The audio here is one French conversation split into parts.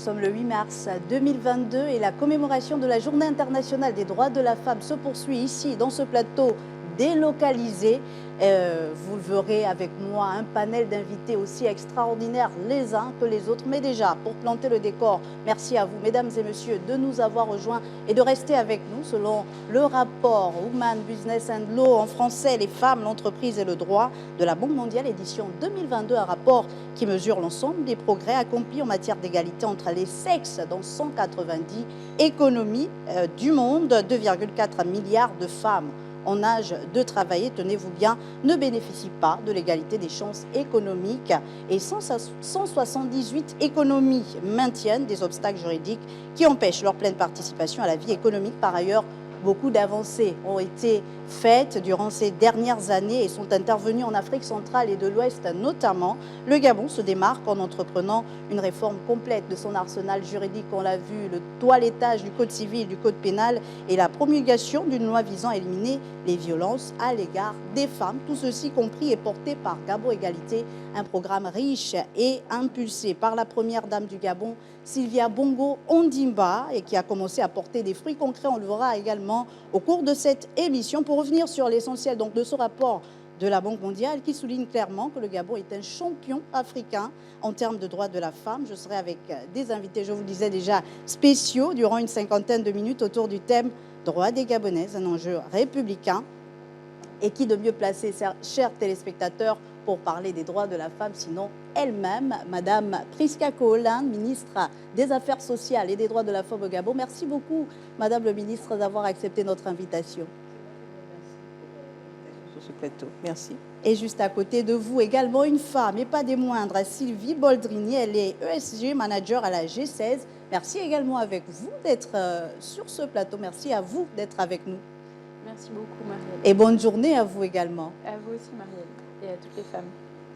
sommes le 8 mars 2022 et la commémoration de la Journée internationale des droits de la femme se poursuit ici, dans ce plateau délocalisé. Vous le verrez avec moi, un panel d'invités aussi extraordinaires les uns que les autres. Mais déjà, pour planter le décor, merci à vous, mesdames et messieurs, de nous avoir rejoints et de rester avec nous selon le rapport Women, Business and Law, en français, les femmes, l'entreprise et le droit de la Banque mondiale, édition 2022, un rapport qui mesure l'ensemble des progrès accomplis en matière d'égalité entre les sexes dans 190 économies du monde. 2,4 milliards de femmes en âge de travailler, tenez-vous bien, ne bénéficient pas de l'égalité des chances économiques et 178 économies maintiennent des obstacles juridiques qui empêchent leur pleine participation à la vie économique. Par ailleurs, beaucoup d'avancées ont été faites durant ces dernières années et sont intervenues en Afrique centrale et de l'Ouest notamment. Le Gabon se démarque en entreprenant une réforme complète de son arsenal juridique. On l'a vu, le toilettage du code civil, du code pénal et la promulgation d'une loi visant à éliminer les violences à l'égard des femmes. Tout ceci compris est porté par Gabon Égalité, un programme riche et impulsé par la première dame du Gabon, Sylvia Bongo Ondimba, et qui a commencé à porter des fruits concrets. On le verra également au cours de cette émission. Pour revenir sur l'essentiel de ce rapport de la Banque mondiale qui souligne clairement que le Gabon est un champion africain en termes de droits de la femme. Je serai avec des invités, je vous le disais déjà, spéciaux durant une cinquantaine de minutes autour du thème « Droits des Gabonaises », un enjeu républicain. Et qui de mieux placé, chers téléspectateurs, pour parler des droits de la femme, sinon elle-même, Madame Priska Koholland, ministre des Affaires sociales et des droits de la femme au Gabon. Merci beaucoup, Madame le ministre, d'avoir accepté notre invitation. Sur ce plateau. Merci. Et juste à côté de vous, également une femme, et pas des moindres, Sylvie Boldrini. Elle est ESG manager à la G16. Merci également avec vous d'être sur ce plateau. Merci à vous d'être avec nous. Merci beaucoup, Marielle. Et bonne journée à vous également. À vous aussi, Marielle, et à toutes les femmes.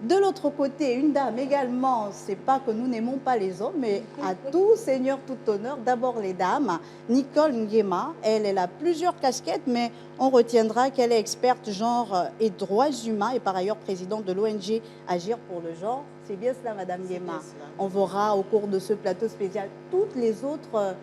De l'autre côté, une dame également, c'est pas que nous n'aimons pas les hommes, mais à tout seigneur, tout honneur, d'abord les dames. Nicole Nguema, elle a plusieurs casquettes, mais on retiendra qu'elle est experte genre et droits humains et par ailleurs présidente de l'ONG Agir pour le genre. C'est bien cela, Madame Nguema. On verra au cours de ce plateau spécial toutes les autres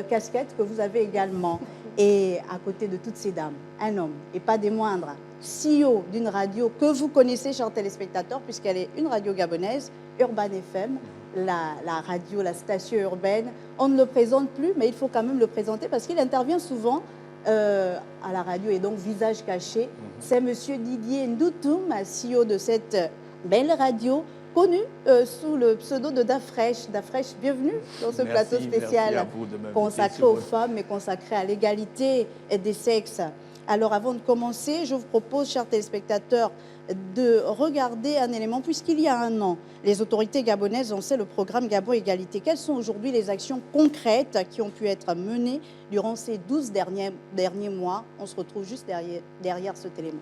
casquettes que vous avez également. Et à côté de toutes ces dames, un homme, et pas des moindres, CEO d'une radio que vous connaissez, chers téléspectateurs, puisqu'elle est une radio gabonaise, Urban FM, la radio, la station urbaine. On ne le présente plus, mais il faut quand même le présenter parce qu'il intervient souvent à la radio et donc visage caché. C'est Monsieur Didier Ndoutoum, CEO de cette belle radio, connu sous le pseudo de Dafresh. Dafresh, bienvenue dans ce plateau spécial consacré aux femmes et consacré à l'égalité des sexes. Alors avant de commencer, je vous propose, chers téléspectateurs, de regarder un élément, puisqu'il y a un an, les autorités gabonaises lançaient le programme Gabon Égalité. Quelles sont aujourd'hui les actions concrètes qui ont pu être menées durant ces 12 derniers mois? On se retrouve juste derrière cet élément.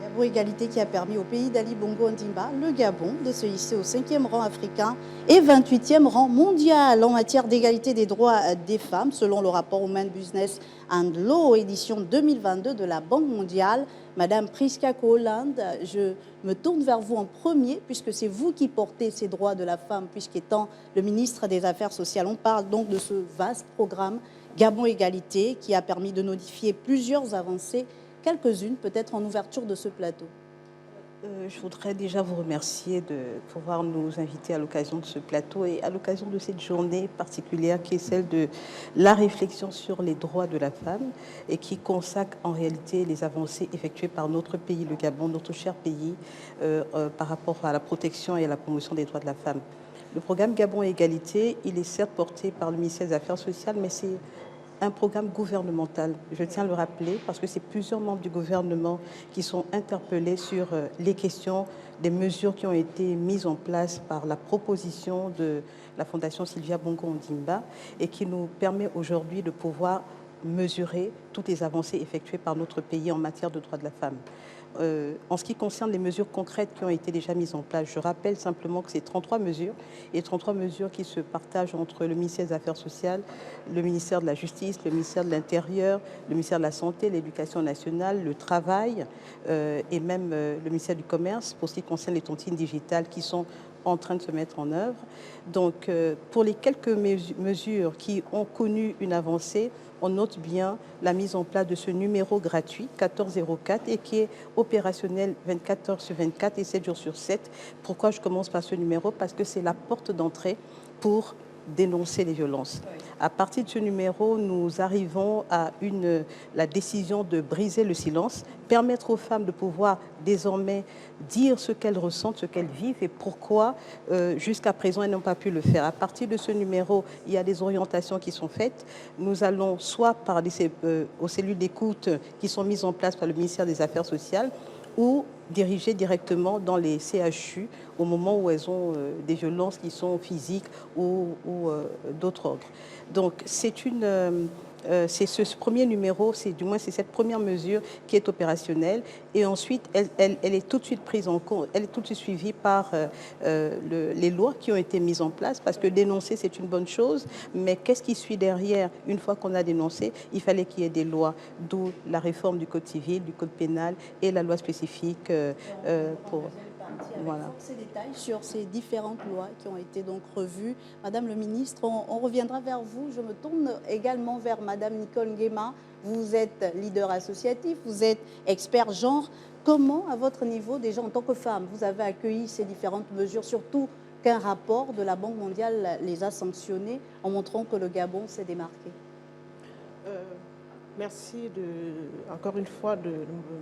Gabon Égalité qui a permis au pays d'Ali Bongo Ondimba, le Gabon, de se hisser au 5e rang africain et 28e rang mondial en matière d'égalité des droits des femmes, selon le rapport Women Business and Law, édition 2022 de la Banque mondiale. Madame Priska Koholand, je me tourne vers vous en premier, puisque c'est vous qui portez ces droits de la femme, puisqu'étant le ministre des Affaires sociales, on parle donc de ce vaste programme Gabon Égalité qui a permis de notifier plusieurs avancées, quelques-unes peut-être en ouverture de ce plateau. Je voudrais déjà vous remercier de pouvoir nous inviter à l'occasion de ce plateau et à l'occasion de cette journée particulière qui est celle de la réflexion sur les droits de la femme et qui consacre en réalité les avancées effectuées par notre pays, le Gabon, notre cher pays, par rapport à la protection et à la promotion des droits de la femme. Le programme Gabon Égalité, il est certes porté par le ministère des Affaires sociales, mais c'est un programme gouvernemental, je tiens à le rappeler, parce que c'est plusieurs membres du gouvernement qui sont interpellés sur les questions des mesures qui ont été mises en place par la proposition de la Fondation Sylvia Bongo Ondimba et qui nous permet aujourd'hui de pouvoir mesurer toutes les avancées effectuées par notre pays en matière de droits de la femme. En ce qui concerne les mesures concrètes qui ont été déjà mises en place, je rappelle simplement que c'est 33 mesures, et 33 mesures qui se partagent entre le ministère des Affaires sociales, le ministère de la Justice, le ministère de l'Intérieur, le ministère de la Santé, l'Éducation nationale, le Travail et même le ministère du Commerce pour ce qui concerne les tontines digitales qui sont en train de se mettre en œuvre. Donc, pour les quelques mesures qui ont connu une avancée, on note bien la mise en place de ce numéro gratuit 1404 et qui est opérationnel 24 heures sur 24 et 7 jours sur 7. Pourquoi je commence par ce numéro? Parce que c'est la porte d'entrée pour dénoncer les violences. À partir de ce numéro, nous arrivons à la décision de briser le silence, permettre aux femmes de pouvoir désormais dire ce qu'elles ressentent, ce qu'elles vivent et pourquoi jusqu'à présent elles n'ont pas pu le faire. À partir de ce numéro, il y a des orientations qui sont faites. Nous allons soit parler aux cellules d'écoute qui sont mises en place par le ministère des Affaires sociales ou diriger directement dans les CHU au moment où elles ont des violences qui sont physiques ou d'autres ordres. Donc c'est ce premier numéro, du moins c'est cette première mesure qui est opérationnelle et ensuite elle est tout de suite prise en compte, elle est tout de suite suivie par les lois qui ont été mises en place parce que dénoncer c'est une bonne chose, mais qu'est-ce qui suit derrière? Une fois qu'on a dénoncé, il fallait qu'il y ait des lois, d'où la réforme du code civil, du code pénal et la loi spécifique pour... Voilà. Ces détails sur ces différentes lois qui ont été donc revues. Madame le ministre, on reviendra vers vous. Je me tourne également vers Madame Nicole Nguema. Vous êtes leader associatif, vous êtes expert genre. Comment, à votre niveau, déjà en tant que femme, vous avez accueilli ces différentes mesures, surtout qu'un rapport de la Banque mondiale les a sanctionnées en montrant que le Gabon s'est démarqué? Merci encore une fois de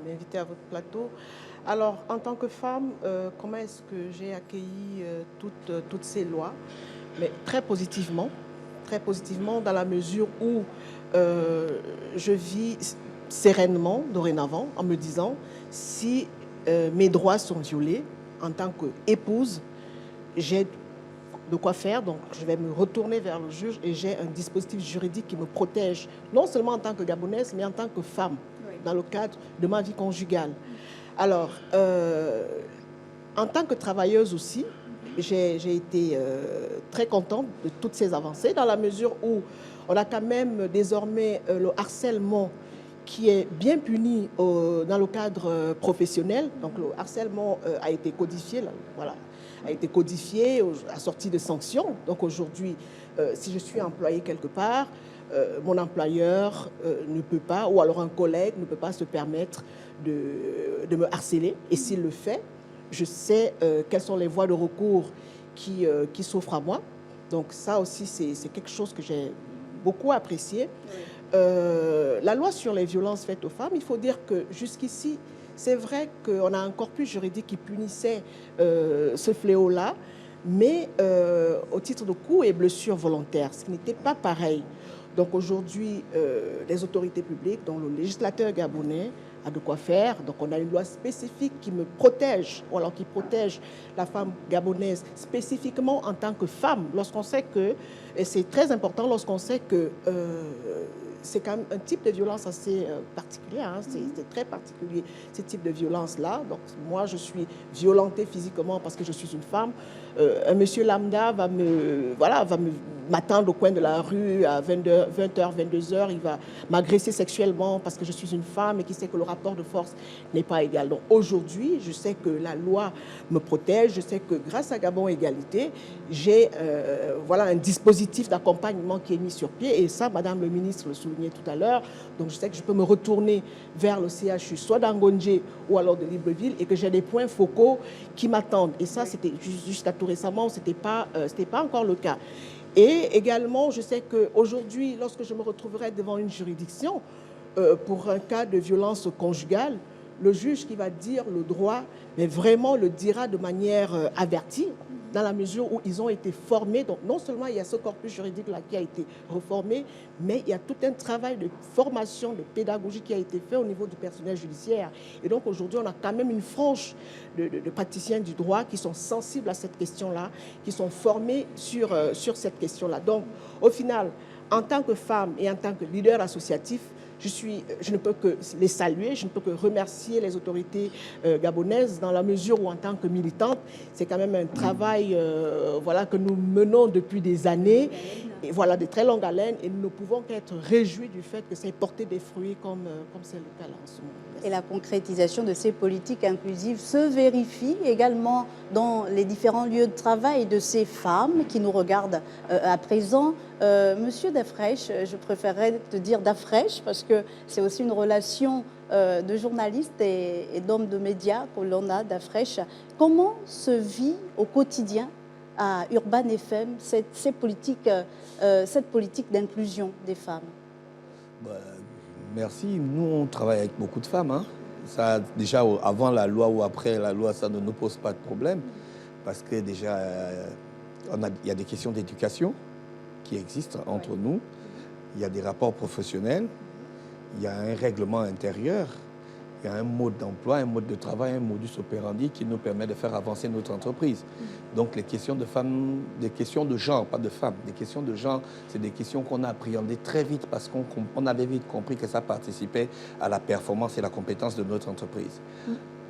m'inviter à votre plateau. Alors, en tant que femme, comment est-ce que j'ai accueilli toutes ces lois? Mais très positivement dans la mesure où je vis sereinement dorénavant en me disant si mes droits sont violés en tant qu'épouse, j'ai de quoi faire, donc je vais me retourner vers le juge et j'ai un dispositif juridique qui me protège, non seulement en tant que Gabonaise, mais en tant que femme, dans le cadre de ma vie conjugale. Alors, en tant que travailleuse aussi, j'ai été très contente de toutes ces avancées, dans la mesure où on a quand même désormais le harcèlement qui est bien puni dans le cadre professionnel. Donc le harcèlement a été codifié, là, voilà, a été codifié, assorti de sanctions. Donc aujourd'hui, si je suis employée quelque part, mon employeur ne peut pas, ou alors un collègue ne peut pas se permettre de me harceler. Et s'il le fait, je sais quelles sont les voies de recours qui s'offrent à moi. Donc ça aussi, c'est quelque chose que j'ai beaucoup apprécié. La loi sur les violences faites aux femmes, il faut dire que jusqu'ici, c'est vrai qu'on a un corpus juridique qui punissait ce fléau-là, mais au titre de coups et blessures volontaires, ce qui n'était pas pareil. Donc aujourd'hui, les autorités publiques, dont le législateur gabonais, a de quoi faire. Donc on a une loi spécifique qui me protège, ou alors qui protège la femme gabonaise spécifiquement en tant que femme, lorsqu'on sait que, et c'est très important, lorsqu'on sait que c'est quand même un type de violence assez particulier, hein. C'est très particulier, ce type de violence-là. Donc moi, je suis violentée physiquement parce que je suis une femme. Un monsieur lambda va m'attendre au coin de la rue à 20h, 22h, il va m'agresser sexuellement parce que je suis une femme et qui sait que le rapport de force n'est pas égal. Donc aujourd'hui, je sais que la loi me protège, je sais que grâce à Gabon Égalité, j'ai un dispositif d'accompagnement qui est mis sur pied, et ça, Madame le ministre le soulignait tout à l'heure. Donc je sais que je peux me retourner vers le CHU, soit d'Angonje ou alors de Libreville, et que j'ai des points focaux qui m'attendent. Et ça, c'était jusqu'à tout récemment, c'était pas encore le cas. Et également, je sais qu'aujourd'hui, lorsque je me retrouverai devant une juridiction pour un cas de violence conjugale, le juge qui va dire le droit, mais vraiment le dira de manière avertie, dans la mesure où ils ont été formés. Donc non seulement il y a ce corpus juridique-là qui a été reformé, mais il y a tout un travail de formation, de pédagogie qui a été fait au niveau du personnel judiciaire. Et donc aujourd'hui, on a quand même une frange de praticiens du droit qui sont sensibles à cette question-là, qui sont formés sur cette question-là. Donc au final, en tant que femme et en tant que leader associatif, je ne peux que les saluer, je ne peux que remercier les autorités gabonaises dans la mesure où, en tant que militante, c'est quand même un travail que nous menons depuis des années, et de très longue haleine, et nous ne pouvons qu'être réjouis du fait que ça ait porté des fruits comme c'est le cas là en ce moment. Merci. Et la concrétisation de ces politiques inclusives se vérifie également dans les différents lieux de travail de ces femmes qui nous regardent à présent. Monsieur Dafresh, je préférerais te dire Dafresh parce que c'est aussi une relation de journalistes et d'hommes de médias que l'on a, Dafresh. Comment se vit au quotidien à Urban FM cette politique d'inclusion des femmes? Merci. Nous, on travaille avec beaucoup de femmes. Hein. Ça, déjà, avant la loi ou après la loi, ça ne nous pose pas de problème. Parce que déjà, il y a des questions d'éducation qui existent entre nous. Il y a des rapports professionnels. Il y a un règlement intérieur. Il y a un mode d'emploi, un mode de travail, un modus operandi qui nous permet de faire avancer notre entreprise. Donc les questions de femmes, des questions de genre, pas de femmes, des questions de genre, c'est des questions qu'on a appréhendées très vite parce qu'on avait vite compris que ça participait à la performance et la compétence de notre entreprise.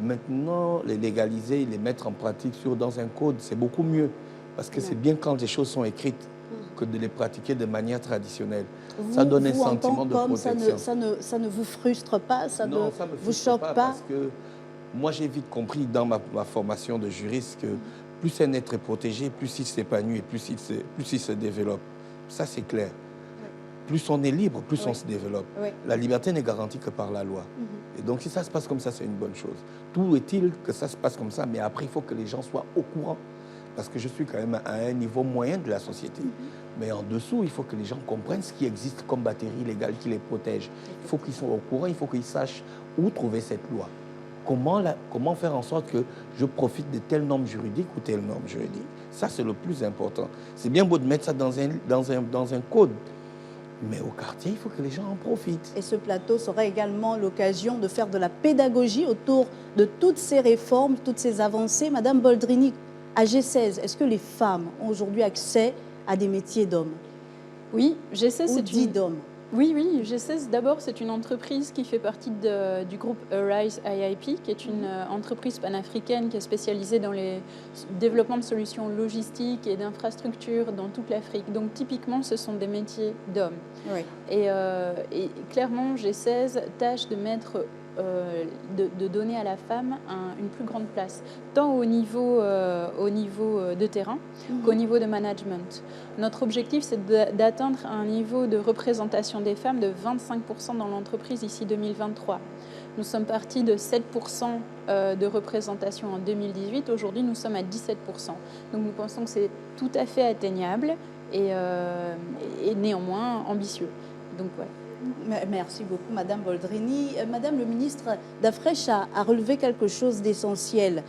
Maintenant, les légaliser, les mettre en pratique dans un code, c'est beaucoup mieux parce que c'est bien quand les choses sont écrites que de les pratiquer de manière traditionnelle. Ça donne un sentiment de protection. Ça ne vous frustre pas, ça ne vous choque pas? Parce que moi, j'ai vite compris dans ma formation de juriste que plus un être est protégé, plus il s'épanouit et plus il se développe. Ça, c'est clair. Plus on est libre, plus on se développe. La liberté n'est garantie que par la loi. Et donc, si ça se passe comme ça, c'est une bonne chose. Tout est-il que ça se passe comme ça, mais après, il faut que les gens soient au courant. Parce que je suis quand même à un niveau moyen de la société. Mais en dessous, il faut que les gens comprennent ce qui existe comme batterie légale qui les protège. Il faut qu'ils soient au courant, il faut qu'ils sachent où trouver cette loi. Comment faire en sorte que je profite de telle norme juridique ou telle norme juridique. Ça, c'est le plus important. C'est bien beau de mettre ça dans un code. Mais au quartier, il faut que les gens en profitent. Et ce plateau sera également l'occasion de faire de la pédagogie autour de toutes ces réformes, toutes ces avancées. Madame Boldrini, à G16, est-ce que les femmes ont aujourd'hui accès à des métiers d'hommes? Oui, G16, c'est dit d'hommes. Oui, G16, d'abord, c'est une entreprise qui fait partie du groupe Arise IIP, qui est une entreprise panafricaine qui est spécialisée dans le développement de solutions logistiques et d'infrastructures dans toute l'Afrique. Donc, typiquement, ce sont des métiers d'hommes. Oui. Et clairement, G16 tâche de mettre... de donner à la femme une plus grande place, tant au niveau de terrain qu'au niveau de management. Notre objectif, c'est d'atteindre un niveau de représentation des femmes de 25% dans l'entreprise ici 2023. Nous sommes partis de 7% de représentation en 2018. Aujourd'hui, nous sommes à 17%. Donc, nous pensons que c'est tout à fait atteignable et néanmoins ambitieux. Donc, ouais. Merci beaucoup, Madame Boldrini. Madame le ministre, Dafresh a relevé quelque chose d'essentiel.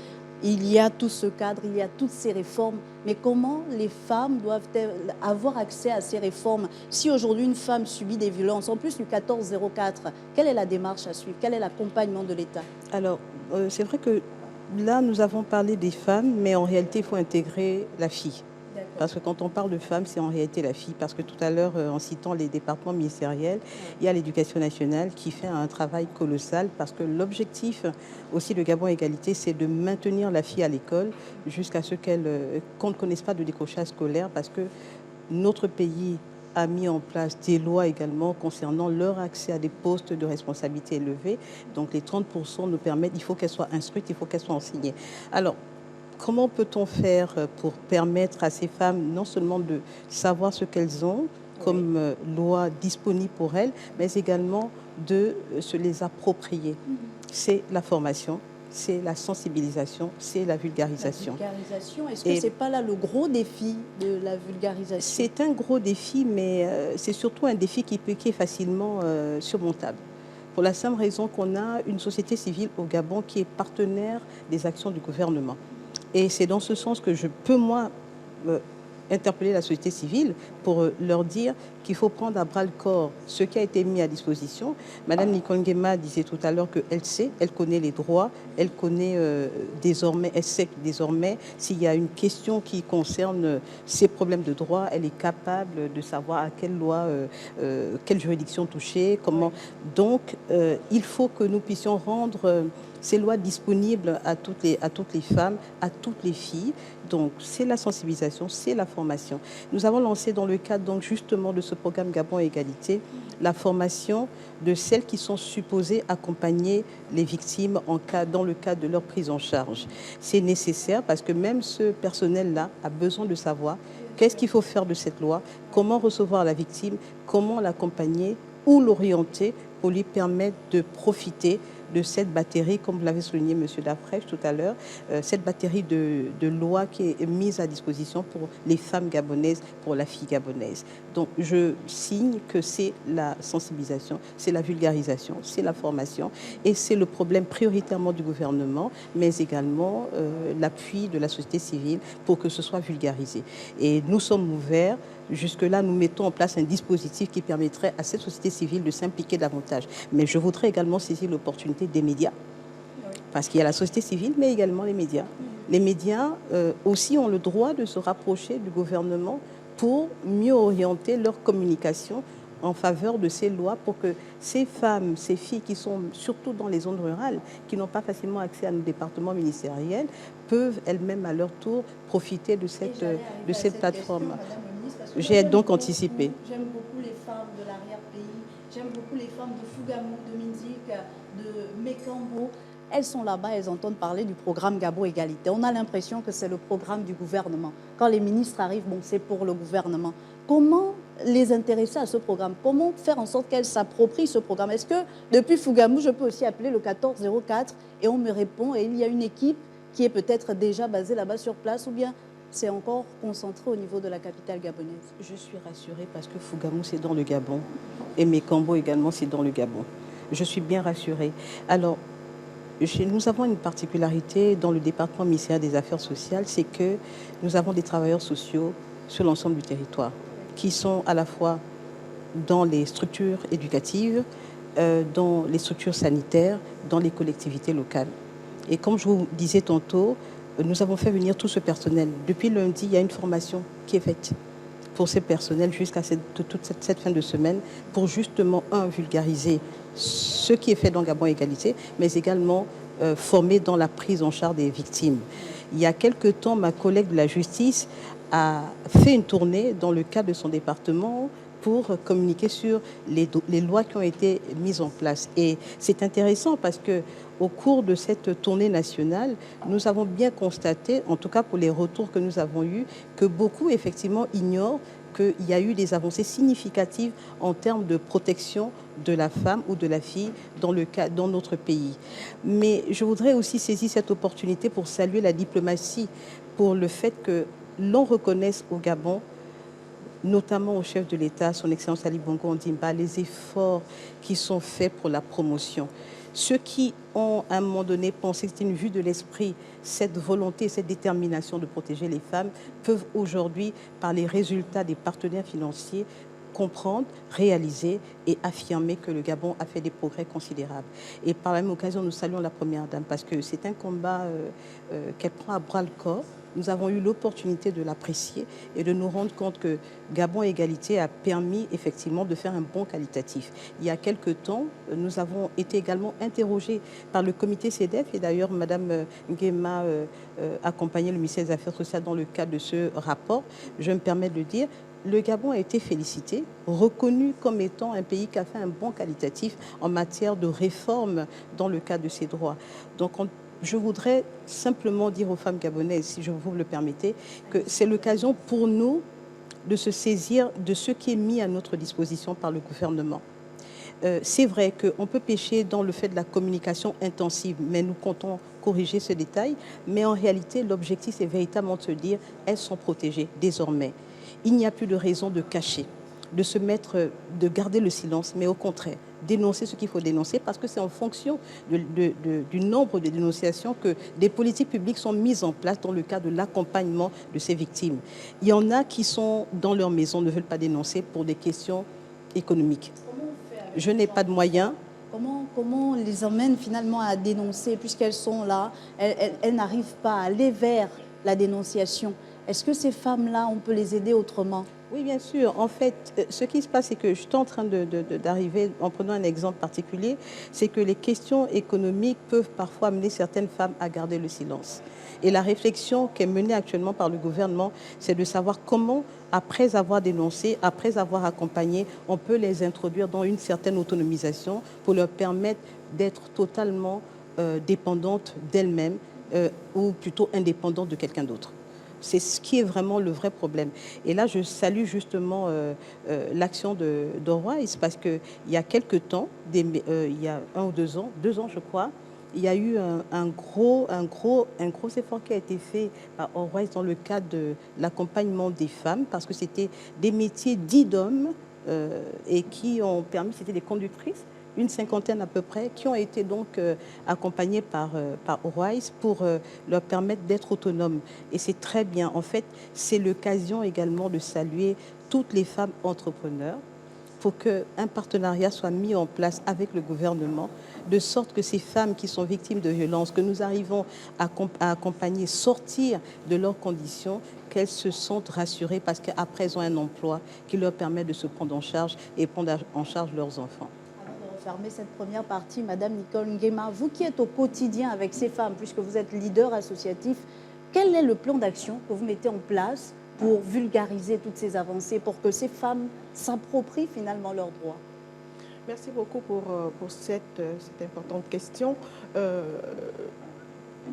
Il y a tout ce cadre, il y a toutes ces réformes, mais comment les femmes doivent-elles avoir accès à ces réformes? Si aujourd'hui une femme subit des violences, en plus du 1404, quelle est la démarche à suivre? Quel est l'accompagnement de l'État? Alors, c'est vrai que là, nous avons parlé des femmes, mais en réalité, il faut intégrer la fille. Parce que quand on parle de femmes, c'est en réalité la fille. Parce que tout à l'heure, en citant les départements ministériels, il y a l'éducation nationale qui fait un travail colossal parce que l'objectif aussi de Gabon Égalité, c'est de maintenir la fille à l'école jusqu'à ce qu'on ne connaisse pas de décrochage scolaire parce que notre pays a mis en place des lois également concernant leur accès à des postes de responsabilité élevés. Donc les 30% nous permettent, il faut qu'elles soient instruites, il faut qu'elles soient enseignées. Alors, comment peut-on faire pour permettre à ces femmes non seulement de savoir ce qu'elles ont comme loi disponible pour elles, mais également de se les approprier? C'est la formation, c'est la sensibilisation, c'est la vulgarisation. La vulgarisation, est-ce que ce n'est pas là le gros défi de la vulgarisation? C'est un gros défi, mais c'est surtout un défi qui est facilement surmontable. Pour la simple raison qu'on a une société civile au Gabon qui est partenaire des actions du gouvernement. Et c'est dans ce sens que je peux, moi, interpeller la société civile pour leur dire qu'il faut prendre à bras le corps ce qui a été mis à disposition. Madame Nicole Nguema disait tout à l'heure qu'elle sait, elle connaît les droits, elle connaît désormais, elle sait que désormais s'il y a une question qui concerne ces problèmes de droit, elle est capable de savoir à quelle loi, quelle juridiction toucher, comment. Donc, il faut que nous puissions rendre ces lois disponibles à toutes les femmes, à toutes les filles. Donc, c'est la sensibilisation, c'est la formation. Nous avons lancé dans le cadre donc, justement de ce programme Gabon Égalité, la formation de celles qui sont supposées accompagner les victimes dans le cadre de leur prise en charge. C'est nécessaire parce que même ce personnel-là a besoin de savoir qu'est-ce qu'il faut faire de cette loi, comment recevoir la victime, comment l'accompagner ou l'orienter pour lui permettre de profiter de cette batterie, comme l'avait souligné M. Dafrèche tout à l'heure, cette batterie de lois qui est mise à disposition pour les femmes gabonaises, pour la fille gabonaise. Donc je signe que c'est la sensibilisation, c'est la vulgarisation, c'est la formation et c'est le problème prioritairement du gouvernement, mais également l'appui de la société civile pour que ce soit vulgarisé. Et nous sommes ouverts. Jusque-là, nous mettons en place un dispositif qui permettrait à cette société civile de s'impliquer davantage. Mais je voudrais également saisir l'opportunité des médias, parce qu'il y a la société civile, mais également les médias. Les médias aussi ont le droit de se rapprocher du gouvernement pour mieux orienter leur communication en faveur de ces lois pour que ces femmes, ces filles qui sont surtout dans les zones rurales, qui n'ont pas facilement accès à nos départements ministériels, peuvent elles-mêmes à leur tour profiter de cette plateforme. J'ai donc anticipé. J'aime beaucoup les femmes de l'arrière-pays, j'aime beaucoup les femmes de Fougamou, de Minzik, de Mekambo. Elles sont là-bas, elles entendent parler du programme Gabon Égalité. On a l'impression que c'est le programme du gouvernement. Quand les ministres arrivent, bon, c'est pour le gouvernement. Comment les intéresser à ce programme? Comment faire en sorte qu'elles s'approprient ce programme? Est-ce que depuis Fougamou, je peux aussi appeler le 1404 et on me répond et il y a une équipe qui est peut-être déjà basée là-bas sur place ou bien c'est encore concentré au niveau de la capitale gabonaise? Je suis rassurée parce que Fougamou, c'est dans le Gabon. Et Mekambo également, c'est dans le Gabon. Je suis bien rassurée. Alors, nous avons une particularité dans le département ministériel des Affaires sociales, c'est que nous avons des travailleurs sociaux sur l'ensemble du territoire, qui sont à la fois dans les structures éducatives, dans les structures sanitaires, dans les collectivités locales. Et comme je vous disais tantôt, nous avons fait venir tout ce personnel. Depuis lundi, il y a une formation qui est faite pour ces personnels jusqu'à toute cette fin de semaine pour justement, vulgariser ce qui est fait dans Gabon Égalité, mais également former dans la prise en charge des victimes. Il y a quelque temps, ma collègue de la justice a fait une tournée dans le cadre de son département pour communiquer sur les lois qui ont été mises en place. Et c'est intéressant parce que au cours de cette tournée nationale, nous avons bien constaté, en tout cas pour les retours que nous avons eus, que beaucoup effectivement ignorent qu'il y a eu des avancées significatives en termes de protection de la femme ou de la fille dans notre pays. Mais je voudrais aussi saisir cette opportunité pour saluer la diplomatie, pour le fait que l'on reconnaisse au Gabon, notamment au chef de l'État, son Excellence Ali Bongo Ondimba, les efforts qui sont faits pour la promotion. Ceux qui ont, à un moment donné, pensé que c'était une vue de l'esprit, cette volonté, cette détermination de protéger les femmes, peuvent aujourd'hui, par les résultats des partenaires financiers, comprendre, réaliser et affirmer que le Gabon a fait des progrès considérables. Et par la même occasion, nous saluons la Première Dame parce que c'est un combat qu'elle prend à bras le corps nous avons eu l'opportunité de l'apprécier et de nous rendre compte que Gabon Égalité a permis effectivement de faire un bond qualitatif. Il y a quelques temps, nous avons été également interrogés par le comité CEDEF et d'ailleurs Mme Nguema accompagnait le ministère des Affaires sociales dans le cadre de ce rapport. Je me permets de le dire, le Gabon a été félicité, reconnu comme étant un pays qui a fait un bond qualitatif en matière de réforme dans le cadre de ses droits. Donc, je voudrais simplement dire aux femmes gabonaises, si je vous le permettez, que c'est l'occasion pour nous de se saisir de ce qui est mis à notre disposition par le gouvernement. C'est vrai qu'on peut pécher dans le fait de la communication intensive, mais nous comptons corriger ce détail. Mais en réalité, l'objectif, c'est véritablement de se dire, elles sont protégées désormais. Il n'y a plus de raison de cacher, de garder le silence, mais au contraire, dénoncer ce qu'il faut dénoncer, parce que c'est en fonction du nombre de dénonciations que des politiques publiques sont mises en place dans le cadre de l'accompagnement de ces victimes. Il y en a qui sont dans leur maison, ne veulent pas dénoncer pour des questions économiques. Je n'ai pas de moyens. Comment on les emmène finalement à dénoncer, puisqu'elles sont là, elles n'arrivent pas à aller vers la dénonciation? Est-ce que ces femmes-là, on peut les aider autrement? Oui, bien sûr. En fait, ce qui se passe, c'est que je suis en train d'arriver, en prenant un exemple particulier, c'est que les questions économiques peuvent parfois amener certaines femmes à garder le silence. Et la réflexion qui est menée actuellement par le gouvernement, c'est de savoir comment, après avoir dénoncé, après avoir accompagné, on peut les introduire dans une certaine autonomisation pour leur permettre d'être totalement dépendantes d'elles-mêmes ou plutôt indépendantes de quelqu'un d'autre. C'est ce qui est vraiment le vrai problème. Et là, je salue justement l'action d'Oroise parce qu'il y a quelques temps, il y a 1 ou 2 ans, 2 ans je crois, il y a eu un gros effort qui a été fait par Oroise dans le cadre de l'accompagnement des femmes parce que c'était des métiers dits d'hommes et qui ont permis, c'était des conductrices, une 50aine à peu près, qui ont été donc accompagnées par Oroise pour leur permettre d'être autonomes. Et c'est très bien. En fait, c'est l'occasion également de saluer toutes les femmes entrepreneurs pour qu'un partenariat soit mis en place avec le gouvernement, de sorte que ces femmes qui sont victimes de violences, que nous arrivons à accompagner, sortir de leurs conditions, qu'elles se sentent rassurées parce qu'après, elles ont un emploi qui leur permet de se prendre en charge et prendre en charge leurs enfants. Fermer cette première partie, Madame Nicole Nguema, vous qui êtes au quotidien avec ces femmes, puisque vous êtes leader associatif, quel est le plan d'action que vous mettez en place pour vulgariser toutes ces avancées, pour que ces femmes s'approprient finalement leurs droits? Merci beaucoup pour cette importante question.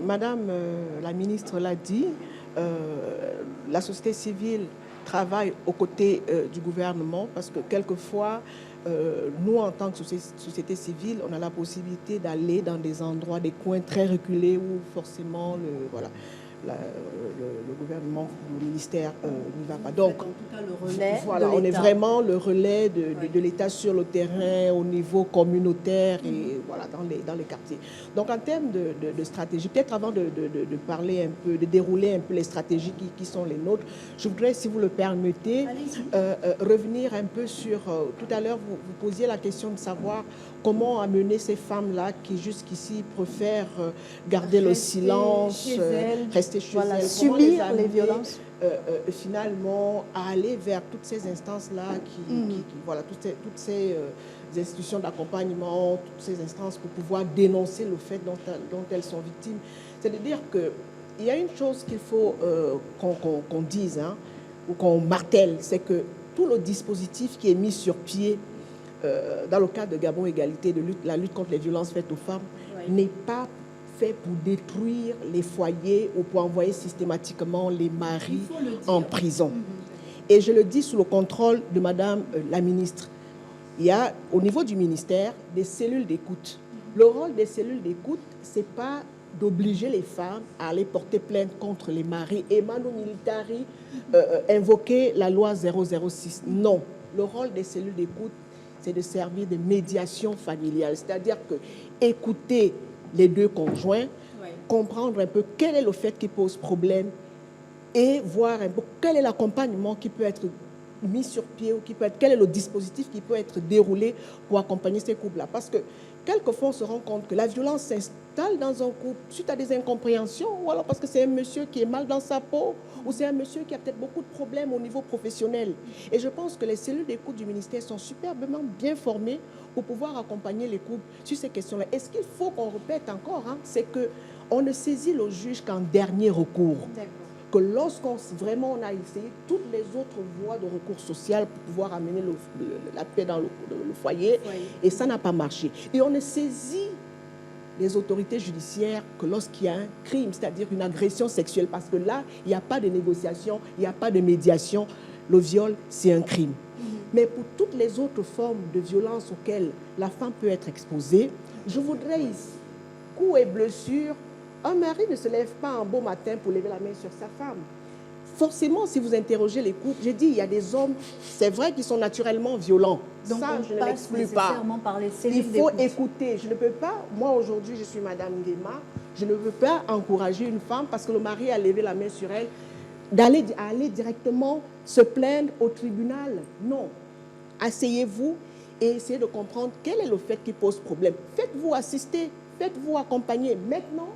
Madame la ministre l'a dit, la société civile travaille aux côtés du gouvernement parce que quelquefois, nous, en tant que société civile, on a la possibilité d'aller dans des endroits, des coins très reculés où forcément le gouvernement, le ministère n'y va pas. Donc, en tout cas, le relais voilà, on est vraiment le relais de l'État sur le terrain, au niveau communautaire et voilà, dans les quartiers. Donc, en termes de stratégie, peut-être avant de parler un peu, de dérouler un peu les stratégies qui sont les nôtres, je voudrais, si vous le permettez, revenir un peu sur... tout à l'heure, vous posiez la question de savoir comment amener ces femmes-là qui, jusqu'ici, préfèrent garder le silence, rester chez elles, subir les violences. Finalement, à aller vers toutes ces instances-là, voilà, toutes ces institutions d'accompagnement, toutes ces instances pour pouvoir dénoncer le fait dont elles sont victimes. C'est-à-dire qu'il y a une chose qu'il faut qu'on dise, hein, ou qu'on martèle, c'est que tout le dispositif qui est mis sur pied dans le cadre de Gabon Égalité, la lutte contre les violences faites aux femmes, n'est pas fait pour détruire les foyers ou pour envoyer systématiquement les maris en prison. Et je le dis sous le contrôle de Madame la ministre. Il y a au niveau du ministère des cellules d'écoute. Le rôle des cellules d'écoute, ce n'est pas d'obliger les femmes à aller porter plainte contre les maris et manu militari invoquer la loi 006. Non, le rôle des cellules d'écoute, c'est de servir de médiation familiale, c'est-à-dire que écouter les deux conjoints, comprendre un peu quel est le fait qui pose problème et voir un peu quel est l'accompagnement qui peut être mis sur pied ou quel est le dispositif qui peut être déroulé pour accompagner ces couples-là. Parce qu'il quelquefois on se rend compte que la violence s'installe dans un couple suite à des incompréhensions, ou alors parce que c'est un monsieur qui est mal dans sa peau, ou c'est un monsieur qui a peut-être beaucoup de problèmes au niveau professionnel. Et je pense que les cellules d'écoute du ministère sont superbement bien formées pour pouvoir accompagner les couples sur ces questions-là. Et ce qu'il faut qu'on répète encore, c'est qu'on ne saisit le juge qu'en dernier recours. Que lorsqu'on vraiment on a essayé toutes les autres voies de recours social pour pouvoir amener la paix dans le foyer, et ça n'a pas marché. Et on ne saisit les autorités judiciaires que lorsqu'il y a un crime, c'est-à-dire une agression sexuelle, parce que là, il n'y a pas de négociation, il n'y a pas de médiation. Le viol, c'est un crime. Mais pour toutes les autres formes de violence auxquelles la femme peut être exposée, je voudrais ici, coups et blessures, un mari ne se lève pas un beau matin pour lever la main sur sa femme. Forcément, si vous interrogez les couples, j'ai dit, il y a des hommes, c'est vrai qu'ils sont naturellement violents. Donc ça, on je ne passe l'exclus pas. par les cellules Il faut d'écoute. écouter. Je ne peux pas, moi aujourd'hui, je suis Madame Guéma, je ne veux pas encourager une femme parce que le mari a levé la main sur elle, aller directement se plaindre au tribunal. Non. Asseyez-vous et essayez de comprendre quel est le fait qui pose problème. Faites-vous assister, faites-vous accompagner. Maintenant,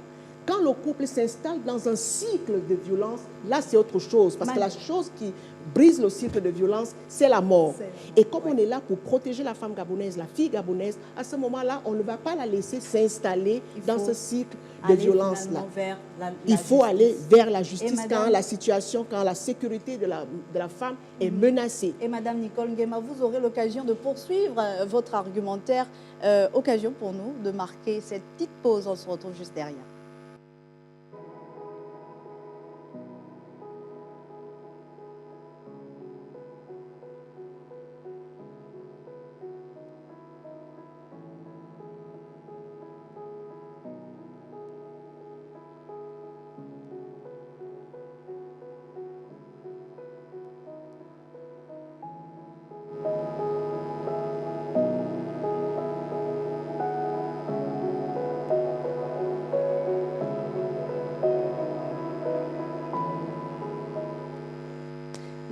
quand le couple s'installe dans un cycle de violence, là c'est autre chose. Parce que la chose qui brise le cycle de violence, c'est la mort. Et comme on est là pour protéger la femme gabonaise, la fille gabonaise, à ce moment-là, on ne va pas la laisser s'installer dans ce cycle de violence-là. Il faut aller vers la justice quand la situation, quand la sécurité de la femme est menacée. Et Madame Nicole Nguema, vous aurez l'occasion de poursuivre votre argumentaire. Occasion pour nous de marquer cette petite pause. On se retrouve juste derrière.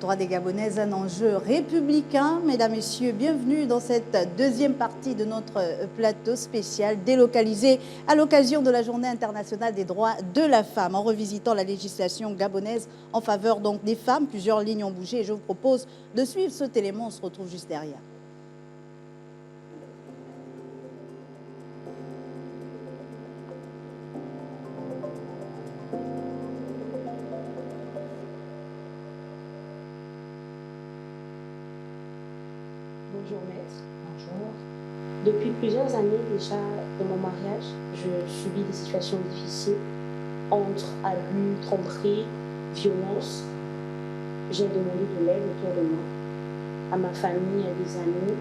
Droit des Gabonaises, un enjeu républicain. Mesdames, Messieurs, bienvenue dans cette deuxième partie de notre plateau spécial délocalisé à l'occasion de la Journée internationale des droits de la femme. En revisitant la législation gabonaise en faveur donc des femmes, plusieurs lignes ont bougé et je vous propose de suivre ce élément. On se retrouve juste derrière. Bonjour maître. Bonjour. Depuis plusieurs années déjà de mon mariage, je subis des situations difficiles entre abus, tromperie, violence. J'ai demandé de l'aide autour de moi, à ma famille, à des amis.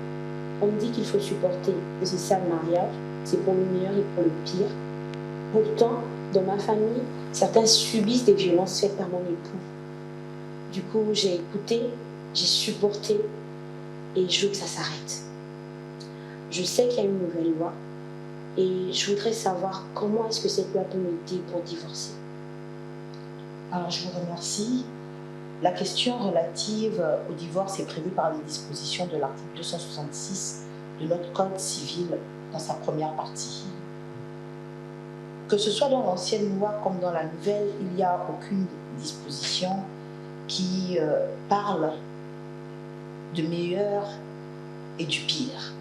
On me dit qu'il faut supporter, que c'est ça le mariage, c'est pour le meilleur et pour le pire. Pourtant, dans ma famille, certains subissent des violences faites par mon époux. Du coup, j'ai écouté, j'ai supporté, et je veux que ça s'arrête. Je sais qu'il y a une nouvelle loi et je voudrais savoir comment est-ce que cette loi peut m'aider pour divorcer. Alors je vous remercie. La question relative au divorce est prévue par les dispositions de l'article 266 de notre Code civil dans sa première partie. Que ce soit dans l'ancienne loi comme dans la nouvelle, il n'y a aucune disposition qui parle de meilleur et du pire.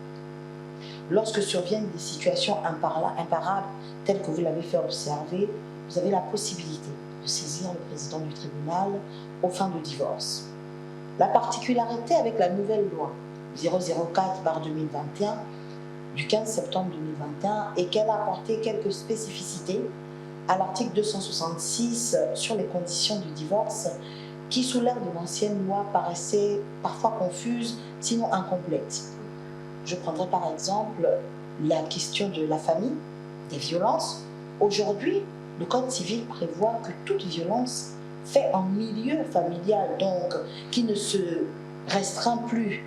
Lorsque surviennent des situations imparables, telles que vous l'avez fait observer, vous avez la possibilité de saisir le président du tribunal aux fins de divorce. La particularité avec la nouvelle loi 004/2021 du 15 septembre 2021 est qu'elle a apporté quelques spécificités à l'article 266 sur les conditions du divorce qui, sous l'ère de l'ancienne loi, paraissait parfois confuse, sinon incomplète. Je prendrai par exemple la question de la famille, des violences. Aujourd'hui, le Code civil prévoit que toute violence faite en milieu familial, donc qui ne se restreint plus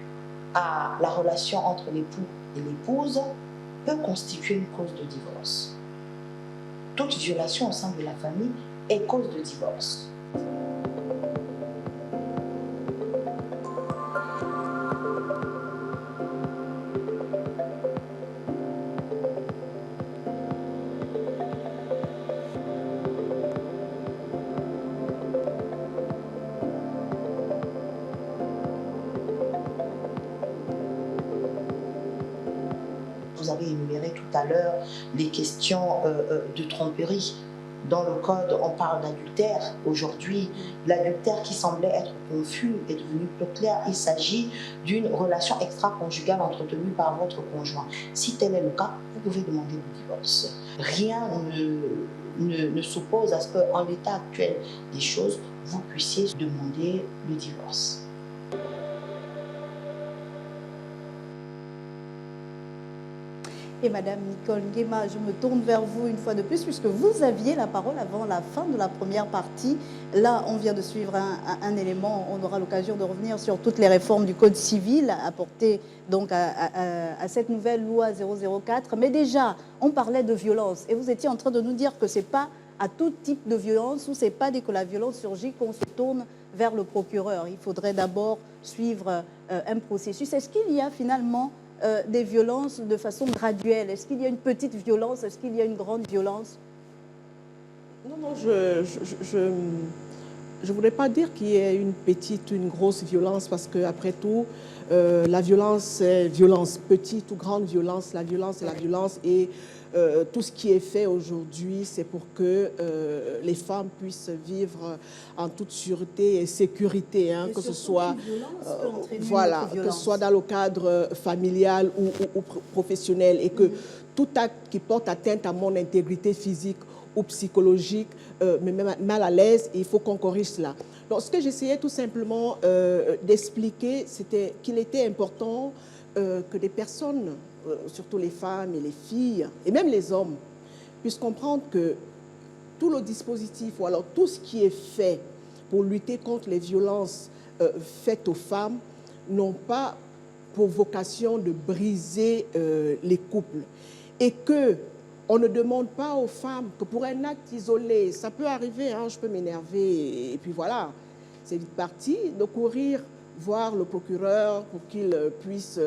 à la relation entre l'époux et l'épouse, peut constituer une cause de divorce. Toute violation au sein de la famille est cause de divorce. avez énuméré tout à l'heure les questions de tromperie. Dans le code, on parle d'adultère. Aujourd'hui, l'adultère qui semblait être confus est devenu plus clair. Il s'agit d'une relation extra-conjugale entretenue par votre conjoint. Si tel est le cas, vous pouvez demander le divorce. Rien ne s'oppose à ce qu'en l'état actuel des choses, vous puissiez demander le divorce. Et Madame Nicole Nguema, je me tourne vers vous une fois de plus, puisque vous aviez la parole avant la fin de la première partie. Là, on vient de suivre un élément. On aura l'occasion de revenir sur toutes les réformes du Code civil apportées donc à cette nouvelle loi 004. Mais déjà, on parlait de violence. Et vous étiez en train de nous dire que ce n'est pas à tout type de violence, ou ce n'est pas dès que la violence surgit qu'on se tourne vers le procureur. Il faudrait d'abord suivre un processus. Est-ce qu'il y a finalement des violences de façon graduelle? Est-ce qu'il y a une petite violence? Est-ce qu'il y a une grande violence? Non, je voudrais pas dire qu'il y ait une petite, une grosse violence, parce qu'après tout, la violence, c'est violence. Petite ou grande violence, la violence, c'est la violence. Et tout ce qui est fait aujourd'hui, c'est pour que les femmes puissent vivre en toute sûreté et sécurité, hein, que ce soit voilà, que ce soit dans le cadre familial ou professionnel, et que tout acte qui porte atteinte à mon intégrité physique ou psychologique me met mal à l'aise, et il faut qu'on corrige cela. Donc, ce que j'essayais tout simplement d'expliquer, c'était qu'il était important que des personnes, surtout les femmes et les filles, et même les hommes, puissent comprendre que tout le dispositif, ou alors tout ce qui est fait pour lutter contre les violences faites aux femmes, n'ont pas pour vocation de briser les couples. Et que on ne demande pas aux femmes que pour un acte isolé, ça peut arriver, hein, je peux m'énerver, et puis voilà, c'est vite parti, de courir voir le procureur pour qu'il puisse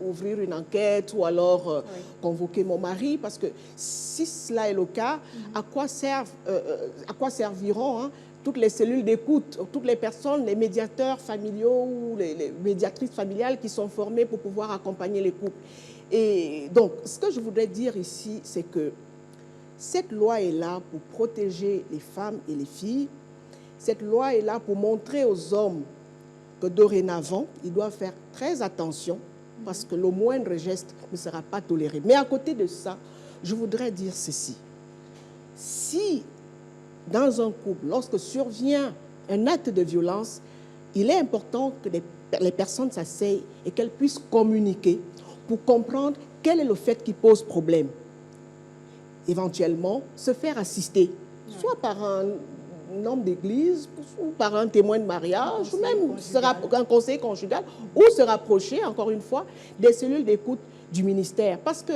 ouvrir une enquête, ou alors convoquer mon mari, parce que si cela est le cas, à quoi serviront hein, toutes les cellules d'écoute, toutes les personnes, les médiateurs familiaux ou les médiatrices familiales qui sont formées pour pouvoir accompagner les couples. Et donc, ce que je voudrais dire ici, c'est que cette loi est là pour protéger les femmes et les filles. Cette loi est là pour montrer aux hommes que dorénavant, ils doivent faire très attention, parce que le moindre geste ne sera pas toléré. Mais à côté de ça, je voudrais dire ceci. Si, dans un couple, lorsque survient un acte de violence, il est important que les personnes s'asseyent et qu'elles puissent communiquer pour comprendre quel est le fait qui pose problème. Éventuellement, se faire assister, soit par un homme d'église, ou par un témoin de mariage, ou même un conseiller conjugal, ou se rapprocher, encore une fois, des cellules d'écoute du ministère. Parce que,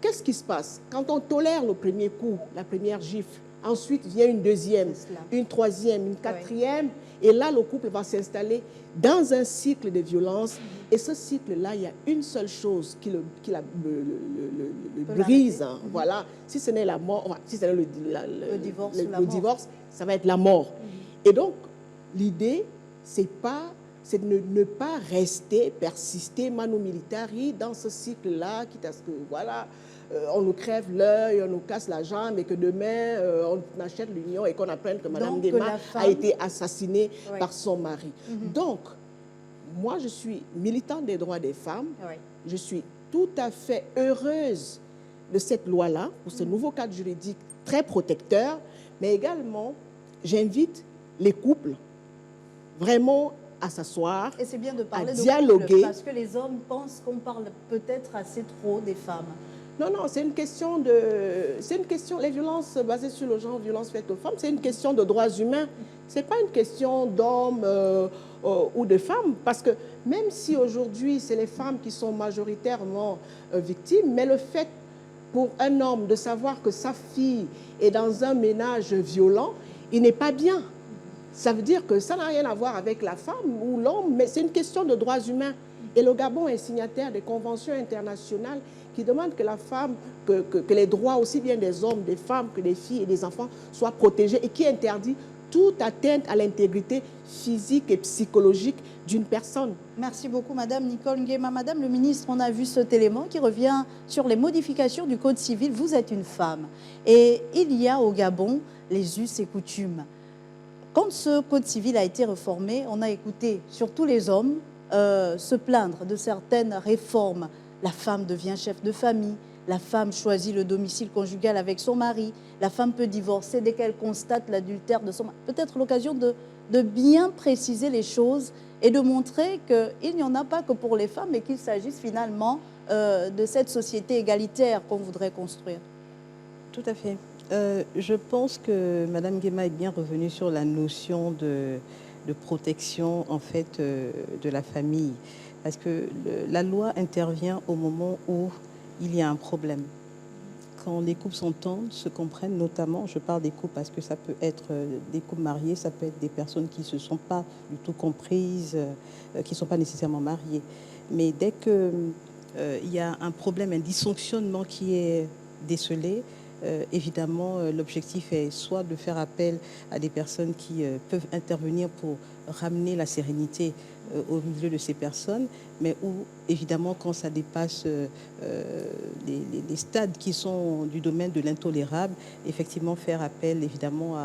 qu'est-ce qui se passe? Quand on tolère le premier coup, la première gifle, ensuite vient une deuxième, une troisième, une quatrième, et là, le couple va s'installer dans un cycle de violence. Et ce cycle-là, il y a une seule chose qui le brise. Hein, voilà. Si ce n'est la mort, si ce n'est le divorce, ça va être la mort. Et donc, l'idée, c'est de ne pas rester, persister, manu militari, dans ce cycle-là, quitte à ce que, voilà, on nous crève l'œil, on nous casse la jambe, et que demain, on achète l'union et qu'on apprenne que Mme Nguema a été assassinée par son mari. Donc, moi, je suis militante des droits des femmes. Je suis tout à fait heureuse de cette loi-là, pour ce nouveau cadre juridique très protecteur, mais également, j'invite les couples vraiment à s'asseoir, et c'est bien de parler à dialoguer. De couple, parce que les hommes pensent qu'on parle peut-être assez trop des femmes. Non, non, c'est une question les violences basées sur le genre, violences faites aux femmes, c'est une question de droits humains. Ce n'est pas une question d'hommes ou de femmes, parce que même si aujourd'hui, c'est les femmes qui sont majoritairement victimes, mais le fait pour un homme de savoir que sa fille est dans un ménage violent, il n'est pas bien. Ça veut dire que ça n'a rien à voir avec la femme ou l'homme, mais c'est une question de droits humains. Et le Gabon est signataire des conventions internationales qui demandent que la femme, que les droits aussi bien des hommes, des femmes, que des filles et des enfants soient protégés, et qui interdit toute atteinte à l'intégrité physique et psychologique d'une personne. Merci beaucoup, Madame Nicole Nguema. Madame le ministre, on a vu cet élément qui revient sur les modifications du Code civil. Vous êtes une femme et il y a au Gabon les us et coutumes. Quand ce Code civil a été réformé, on a écouté surtout les hommes se plaindre de certaines réformes. La femme devient chef de famille, la femme choisit le domicile conjugal avec son mari, la femme peut divorcer dès qu'elle constate l'adultère de son mari. Peut-être l'occasion de bien préciser les choses et de montrer qu'il n'y en a pas que pour les femmes, mais qu'il s'agisse finalement de cette société égalitaire qu'on voudrait construire. Tout à fait. Je pense que Mme Nguema est bien revenue sur la notion de protection en fait, de la famille. Parce que la loi intervient au moment où il y a un problème. Quand les couples s'entendent, se comprennent, notamment, je parle des couples parce que ça peut être des couples mariés, ça peut être des personnes qui ne se sont pas du tout comprises, qui ne sont pas nécessairement mariées. Mais dès qu'il y a un problème, un dysfonctionnement qui est décelé, évidemment, l'objectif est soit de faire appel à des personnes qui peuvent intervenir pour ramener la sérénité au milieu de ces personnes, mais où, évidemment, quand ça dépasse les stades qui sont du domaine de l'intolérable, effectivement, faire appel, évidemment,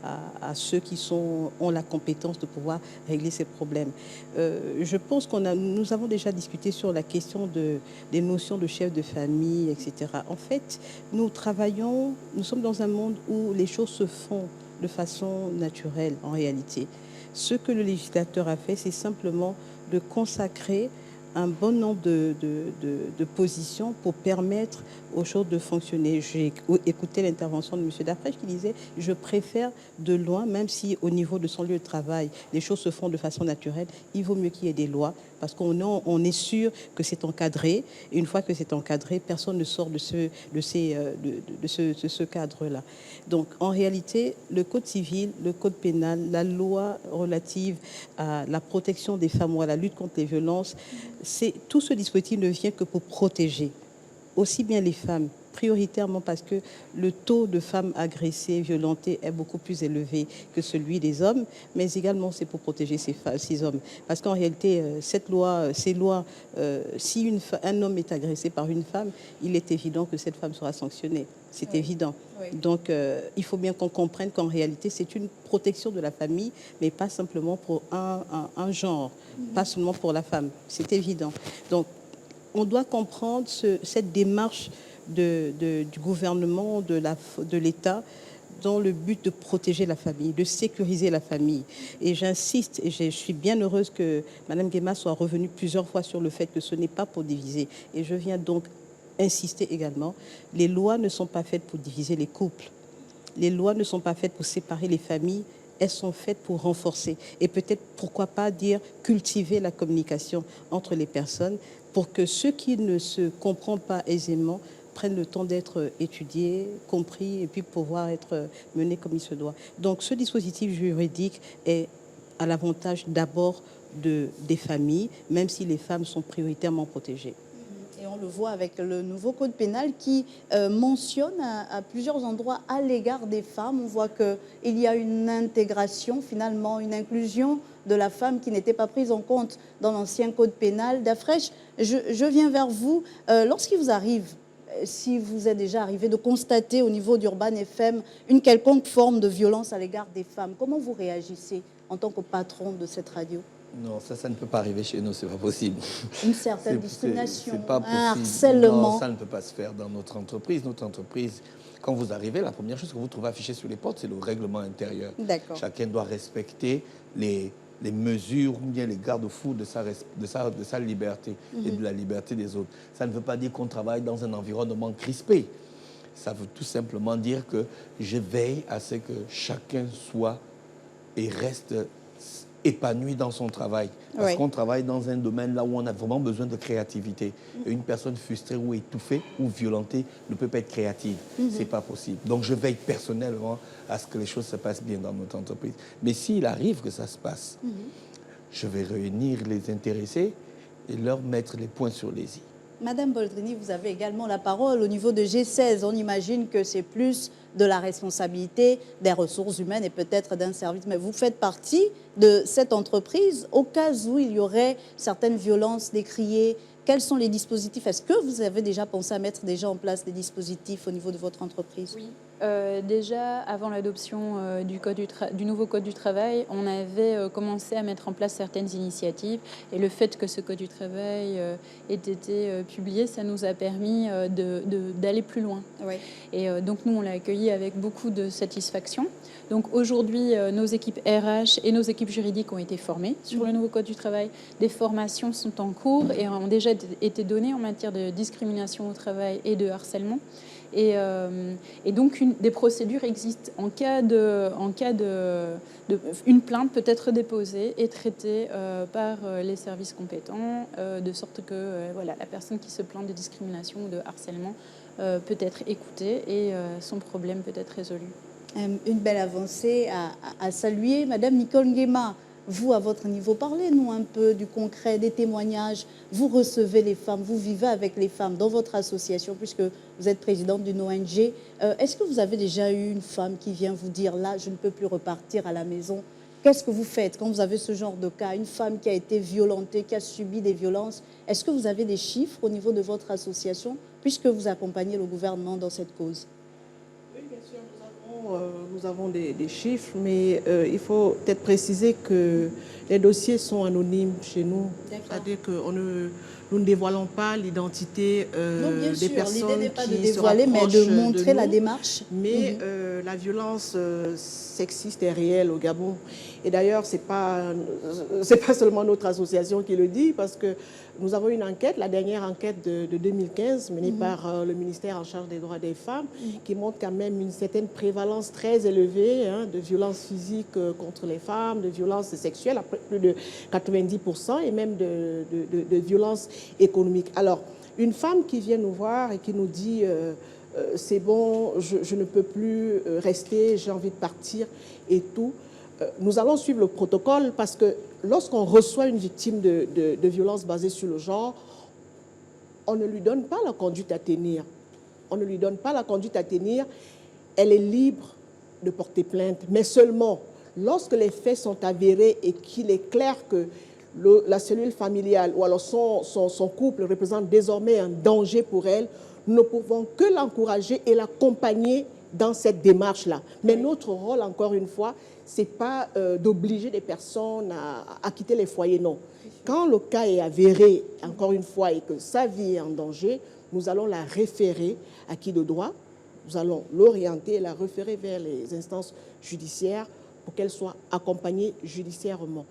à ceux qui ont la compétence de pouvoir régler ces problèmes. Je pense nous avons déjà discuté sur la question des notions de chef de famille, etc. En fait, nous sommes dans un monde où les choses se font de façon naturelle, en réalité. Ce que le législateur a fait, c'est simplement de consacrer un bon nombre de positions pour permettre aux choses de fonctionner. J'ai écouté l'intervention de M. Dafresh qui disait « je préfère de loin, même si au niveau de son lieu de travail, les choses se font de façon naturelle, il vaut mieux qu'il y ait des lois parce qu'on est sûr que c'est encadré. Et une fois que c'est encadré, personne ne sort de ce cadre-là. Donc, en réalité, le Code civil, le Code pénal, la loi relative à la protection des femmes ou à la lutte contre les violences, tout ce dispositif ne vient que pour protéger aussi bien les femmes, prioritairement parce que le taux de femmes agressées, violentées est beaucoup plus élevé que celui des hommes, mais également c'est pour protéger ces hommes. Parce qu'en réalité, ces lois, si un homme est agressé par une femme, il est évident que cette femme sera sanctionnée. C'est évident. Oui. Donc, il faut bien qu'on comprenne qu'en réalité, c'est une protection de la famille, mais pas simplement pour un genre, pas seulement pour la femme. C'est évident. Donc, on doit comprendre cette démarche du gouvernement, de l'État, dans le but de protéger la famille, de sécuriser la famille. Et j'insiste, et je suis bien heureuse que Mme Nguema soit revenue plusieurs fois sur le fait que ce n'est pas pour diviser. Et je viens donc insister également, les lois ne sont pas faites pour diviser les couples. Les lois ne sont pas faites pour séparer les familles. Elles sont faites pour renforcer. Et peut-être, pourquoi pas dire, cultiver la communication entre les personnes pour que ceux qui ne se comprennent pas aisément prennent le temps d'être étudiés, compris et puis pouvoir être menés comme il se doit. Donc ce dispositif juridique est à l'avantage d'abord des familles, même si les femmes sont prioritairement protégées. Et on le voit avec le nouveau code pénal qui mentionne à plusieurs endroits à l'égard des femmes. On voit qu'il y a une intégration, finalement, une inclusion de la femme qui n'était pas prise en compte dans l'ancien code pénal. Dafresh, je viens vers vous. Lorsqu'il vous arrive, si vous êtes déjà arrivé de constater au niveau d'Urban FM une quelconque forme de violence à l'égard des femmes, comment vous réagissez en tant que patron de cette radio? Non, ça ne peut pas arriver chez nous, c'est pas possible. Une certaine discrimination, c'est pas possible. Un harcèlement. Non, ça ne peut pas se faire dans notre entreprise. Notre entreprise, quand vous arrivez, la première chose que vous trouvez affichée sur les portes, c'est le règlement intérieur. D'accord. Chacun doit respecter les mesures ou bien les garde-fous de sa liberté et de la liberté des autres. Ça ne veut pas dire qu'on travaille dans un environnement crispé. Ça veut tout simplement dire que je veille à ce que chacun soit et reste épanoui dans son travail. Parce qu'on travaille dans un domaine là où on a vraiment besoin de créativité. Et une personne frustrée ou étouffée ou violentée ne peut pas être créative. C'est pas possible. Donc je veille personnellement à ce que les choses se passent bien dans notre entreprise. Mais s'il arrive que ça se passe, je vais réunir les intéressés et leur mettre les points sur les i. Madame Boldrini, vous avez également la parole. Au niveau de G16, on imagine que c'est plus de la responsabilité des ressources humaines et peut-être d'un service. Mais vous faites partie de cette entreprise au cas où il y aurait certaines violences décriées. Quels sont les dispositifs? Est-ce que vous avez déjà pensé à mettre déjà en place des dispositifs au niveau de votre entreprise? Oui. Déjà, avant l'adoption du nouveau Code du travail, on avait commencé à mettre en place certaines initiatives. Et le fait que ce Code du travail ait été publié, ça nous a permis d'aller plus loin. Oui. Et donc, nous, on l'a accueilli avec beaucoup de satisfaction. Donc, aujourd'hui, nos équipes RH et nos équipes juridiques ont été formées sur le nouveau Code du travail. Des formations sont en cours et ont déjà été données en matière de discrimination au travail et de harcèlement. Et donc, des procédures existent. En cas une plainte peut être déposée et traitée par les services compétents, de sorte que voilà, la personne qui se plaint de discrimination ou de harcèlement peut être écoutée et son problème peut être résolu. Une belle avancée à saluer. Madame Nicole Nguema, vous, à votre niveau, parlez-nous un peu du concret, des témoignages. Vous recevez les femmes, vous vivez avec les femmes dans votre association, puisque vous êtes présidente d'une ONG. Est-ce que vous avez déjà eu une femme qui vient vous dire, là, je ne peux plus repartir à la maison? Qu'est-ce que vous faites quand vous avez ce genre de cas? Une femme qui a été violentée, qui a subi des violences. Est-ce que vous avez des chiffres au niveau de votre association, puisque vous accompagnez le gouvernement dans cette cause? Oui, bien sûr, nous avons des chiffres, mais il faut peut-être préciser que les dossiers sont anonymes chez nous. C'est-à-dire que nous ne dévoilons pas l'identité des personnes l'idée n'est pas de qui dévoiler, mais de montrer nous, la démarche. Mais la violence sexiste est réelle au Gabon. Et d'ailleurs, c'est pas seulement notre association qui le dit, parce que nous avons une enquête, la dernière enquête de 2015, menée par le ministère en charge des droits des femmes, qui montre quand même une certaine prévalence très élevée de violences physiques contre les femmes, de violences sexuelles, à plus de 90%, et même de violences économiques. Alors, une femme qui vient nous voir et qui nous dit c'est bon, je ne peux plus rester, j'ai envie de partir et tout, nous allons suivre le protocole, parce que lorsqu'on reçoit une victime de violences basées sur le genre, on ne lui donne pas la conduite à tenir. On ne lui donne pas la conduite à tenir. Elle est libre de porter plainte, mais seulement lorsque les faits sont avérés et qu'il est clair que la cellule familiale ou alors son couple représente désormais un danger pour elle, nous ne pouvons que l'encourager et l'accompagner dans cette démarche-là. Mais notre rôle, encore une fois, ce n'est pas d'obliger les personnes à quitter les foyers, non. Quand le cas est avéré, encore une fois, et que sa vie est en danger, nous allons la référer à qui de droit. Nous allons l'orienter et la référer vers les instances judiciaires pour qu'elle soit accompagnée judiciairement.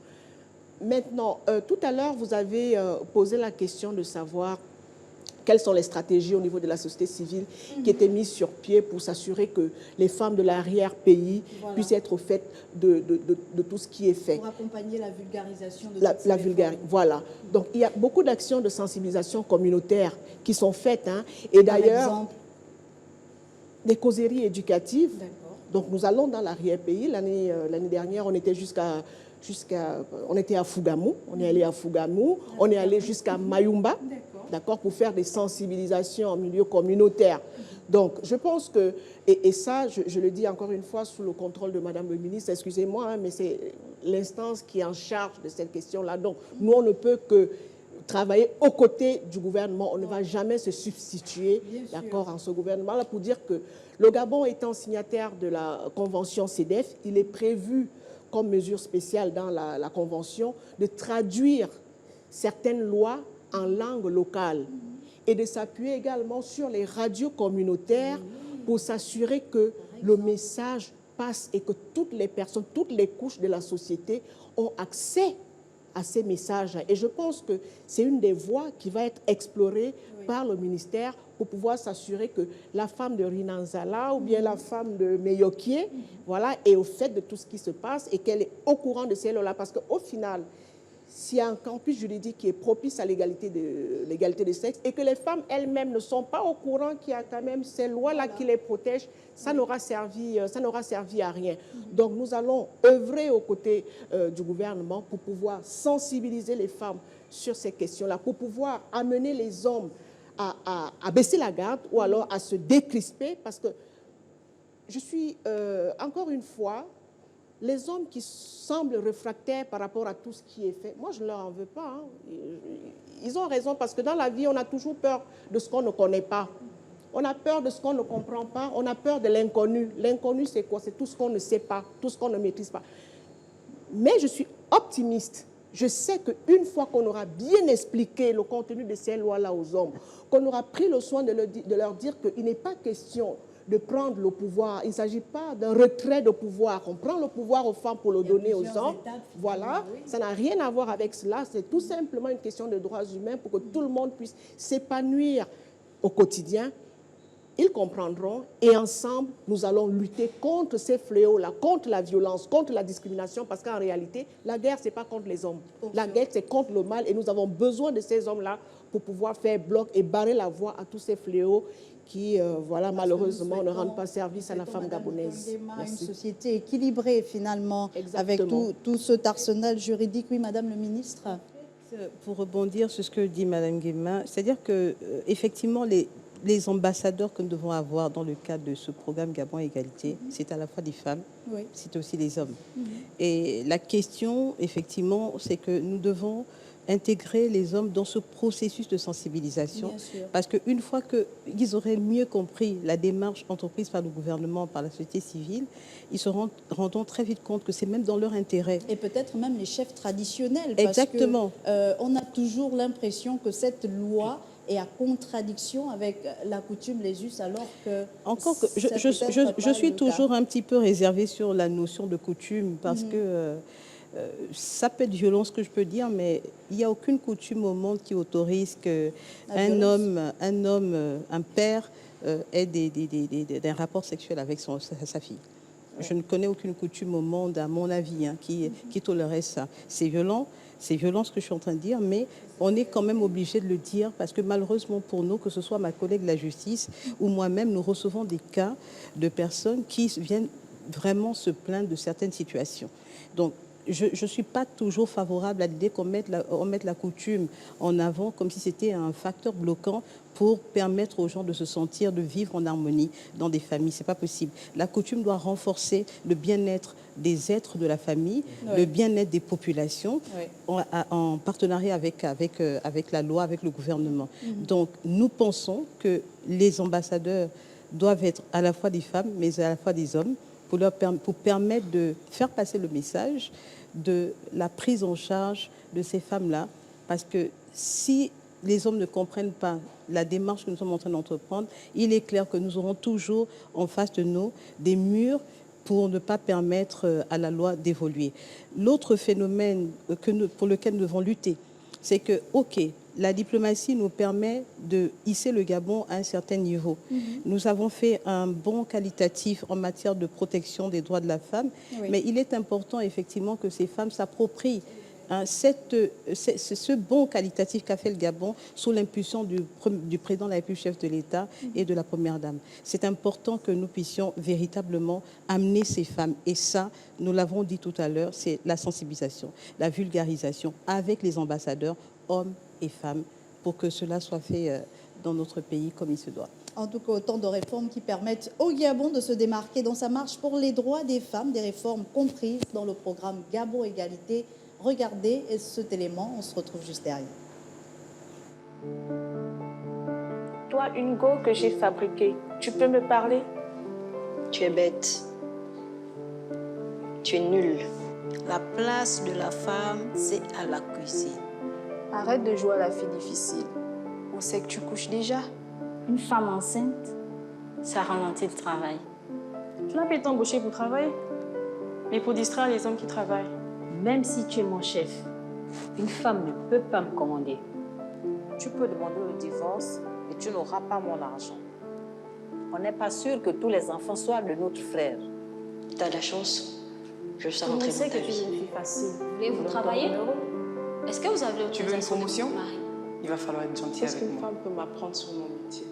Maintenant, tout à l'heure, vous avez posé la question de savoir quelles sont les stratégies au niveau de la société civile qui étaient mises sur pied pour s'assurer que les femmes de l'arrière-pays puissent être au fait de tout ce qui est fait. Pour accompagner la vulgarisation de la vulgarisation. Voilà. Donc, il y a beaucoup d'actions de sensibilisation communautaire qui sont faites. Et d'ailleurs, des causeries éducatives. Donc, nous allons dans l'arrière-pays. L'année dernière, on était on était à Fougamou. On est allé à Fougamou. On est allé jusqu'à Mayumba. D'accord, pour faire des sensibilisations en milieu communautaire. Donc, je pense que, et ça, je le dis encore une fois sous le contrôle de Madame le ministre, excusez-moi, mais c'est l'instance qui est en charge de cette question-là. Donc, nous, on ne peut que travailler aux côtés du gouvernement. On ne va jamais se substituer, d'accord, en ce gouvernement-là, pour dire que le Gabon étant signataire de la convention CEDEF, il est prévu comme mesure spéciale dans la convention de traduire certaines lois en langue locale et de s'appuyer également sur les radios communautaires pour s'assurer que le message passe et que toutes les personnes, toutes les couches de la société ont accès à ces messages. Et je pense que c'est une des voies qui va être explorée par le ministère pour pouvoir s'assurer que la femme de Rinanzala ou bien la femme de Meyokie, voilà, est au fait de tout ce qui se passe et qu'elle est au courant de ces lois-là. Parce qu'au final, s'il y a un campus juridique qui est propice à l'égalité de sexe et que les femmes elles-mêmes ne sont pas au courant qu'il y a quand même ces lois-là qui les protègent, ça n'aura servi à rien. Donc nous allons œuvrer aux côtés du gouvernement pour pouvoir sensibiliser les femmes sur ces questions-là, pour pouvoir amener les hommes à baisser la garde ou alors à se décrisper parce que je suis, encore une fois, les hommes qui semblent réfractaires par rapport à tout ce qui est fait, moi je ne leur en veux pas. Hein. Ils ont raison parce que dans la vie, on a toujours peur de ce qu'on ne connaît pas. On a peur de ce qu'on ne comprend pas. On a peur de l'inconnu. L'inconnu, c'est quoi? C'est tout ce qu'on ne sait pas, tout ce qu'on ne maîtrise pas. Mais je suis optimiste. Je sais qu'une fois qu'on aura bien expliqué le contenu de ces lois-là aux hommes, qu'on aura pris le soin de leur dire qu'il n'est pas question de prendre le pouvoir. Il ne s'agit pas d'un retrait de pouvoir. On prend le pouvoir aux femmes pour le donner aux hommes. Voilà, ça n'a rien à voir avec cela. C'est tout simplement une question de droits humains pour que tout le monde puisse s'épanouir au quotidien. Ils comprendront et ensemble, nous allons lutter contre ces fléaux-là, contre la violence, contre la discrimination, parce qu'en réalité, la guerre, ce n'est pas contre les hommes. La guerre, c'est contre le mal et nous avons besoin de ces hommes-là pour pouvoir faire bloc et barrer la voie à tous ces fléaux qui, voilà, malheureusement, ne rendent pas service à la femme gabonaise. Une société équilibrée, finalement, avec tout cet arsenal juridique. Oui, Madame le ministre. Pour rebondir sur ce que dit Madame Guémin, c'est-à-dire que effectivement les ambassadeurs que nous devons avoir dans le cadre de ce programme Gabon Égalité, c'est à la fois des femmes, c'est aussi des hommes. Et la question, effectivement, c'est que nous devons intégrer les hommes dans ce processus de sensibilisation. Parce qu'une fois qu'ils auraient mieux compris la démarche entreprise par le gouvernement, par la société civile, ils se rendront très vite compte que c'est même dans leur intérêt. Et peut-être même les chefs traditionnels. Exactement. Parce que, on a toujours l'impression que cette loi est à contradiction avec la coutume, les us, alors que... Encore que je suis toujours un petit peu réservée sur la notion de coutume, parce que ça peut être violent ce que je peux dire, mais il n'y a aucune coutume au monde qui autorise qu'un homme, un père, ait des rapports sexuels avec sa fille. Je ne connais aucune coutume au monde, à mon avis, qui tolérerait ça. C'est violent ce que je suis en train de dire, mais on est quand même obligé de le dire parce que malheureusement pour nous, que ce soit ma collègue de la justice ou moi-même, nous recevons des cas de personnes qui viennent vraiment se plaindre de certaines situations. Donc, je ne suis pas toujours favorable à l'idée qu'on mette la coutume en avant comme si c'était un facteur bloquant pour permettre aux gens de se sentir, de vivre en harmonie dans des familles. Ce n'est pas possible. La coutume doit renforcer le bien-être des êtres de la famille, le bien-être des populations, en partenariat avec la loi, avec le gouvernement. Donc, nous pensons que les ambassadeurs doivent être à la fois des femmes, mais à la fois des hommes, pour permettre de faire passer le message de la prise en charge de ces femmes-là. Parce que si les hommes ne comprennent pas la démarche que nous sommes en train d'entreprendre, il est clair que nous aurons toujours en face de nous des murs pour ne pas permettre à la loi d'évoluer. L'autre phénomène pour lequel nous devons lutter, c'est que, OK, la diplomatie nous permet de hisser le Gabon à un certain niveau. Nous avons fait un bond qualitatif en matière de protection des droits de la femme, mais il est important effectivement que ces femmes s'approprient ce bond qualitatif qu'a fait le Gabon sous l'impulsion du président de la République, chef de l'État, et de la Première Dame. C'est important que nous puissions véritablement amener ces femmes. Et ça, nous l'avons dit tout à l'heure, c'est la sensibilisation, la vulgarisation avec les ambassadeurs, hommes et femmes, pour que cela soit fait dans notre pays comme il se doit. En tout cas, autant de réformes qui permettent au Gabon de se démarquer dans sa marche pour les droits des femmes, des réformes comprises dans le programme Gabon Égalité. Regardez cet élément, on se retrouve juste derrière. Toi, une go que j'ai fabriquée, tu peux me parler? Tu es bête. Tu es nulle. La place de la femme, c'est à la cuisine. Arrête de jouer à la fille difficile. On sait que tu couches déjà. Une femme enceinte, ça ralentit le travail. Tu n'as pas été embauchée pour travailler, mais pour distraire les hommes qui travaillent. Même si tu es mon chef, une femme ne peut pas me commander. Tu peux demander le divorce et tu n'auras pas mon argent. On n'est pas sûr que tous les enfants soient de notre frère. Tu as de la chance. Je sais Tout le monde rentrer sait dans ta que tu es vie. une fille facile. Voulez-vous travailler? Est-ce que vous avez Tu veux une promotion? de mari? Il va falloir être gentil Qu'est-ce avec qu'une moi. femme peut m'apprendre sur mon métier?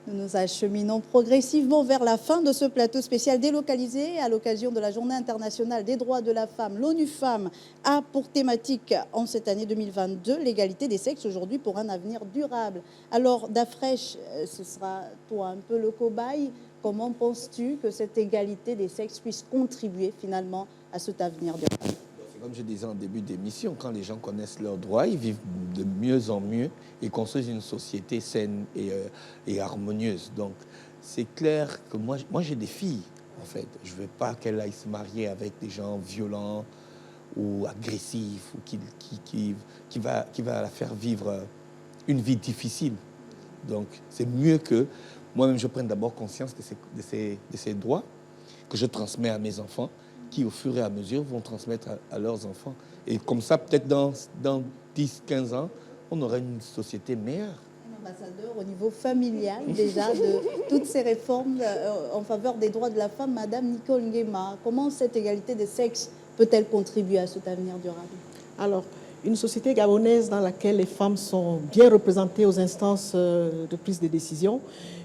Nous nous acheminons progressivement vers la fin de ce plateau spécial délocalisé à l'occasion de la Journée internationale des droits de la femme. L'ONU Femmes a pour thématique en cette année 2022 l'égalité des sexes aujourd'hui pour un avenir durable. Alors Dafresh, ce sera toi un peu le cobaye. Comment penses-tu que cette égalité des sexes puisse contribuer finalement à cet avenir durable? Comme je disais en début d'émission, quand les gens connaissent leurs droits, ils vivent de mieux en mieux et construisent une société saine et harmonieuse. Donc, c'est clair que moi j'ai des filles, en fait. Je ne veux pas qu'elles aillent se marier avec des gens violents ou agressifs ou qui va la faire vivre une vie difficile. Donc, c'est mieux que moi-même, je prenne d'abord conscience de ces droits que je transmets à mes enfants, qui, au fur et à mesure, vont transmettre à leurs enfants. Et comme ça, peut-être dans 10-15 ans, on aura une société meilleure. Ambassadeur, au niveau familial, déjà, de toutes ces réformes en faveur des droits de la femme, Madame Nicole Nguema, comment cette égalité des sexes peut-elle contribuer à cet avenir durable? Alors, une société gabonaise dans laquelle les femmes sont bien représentées aux instances de prise de décision,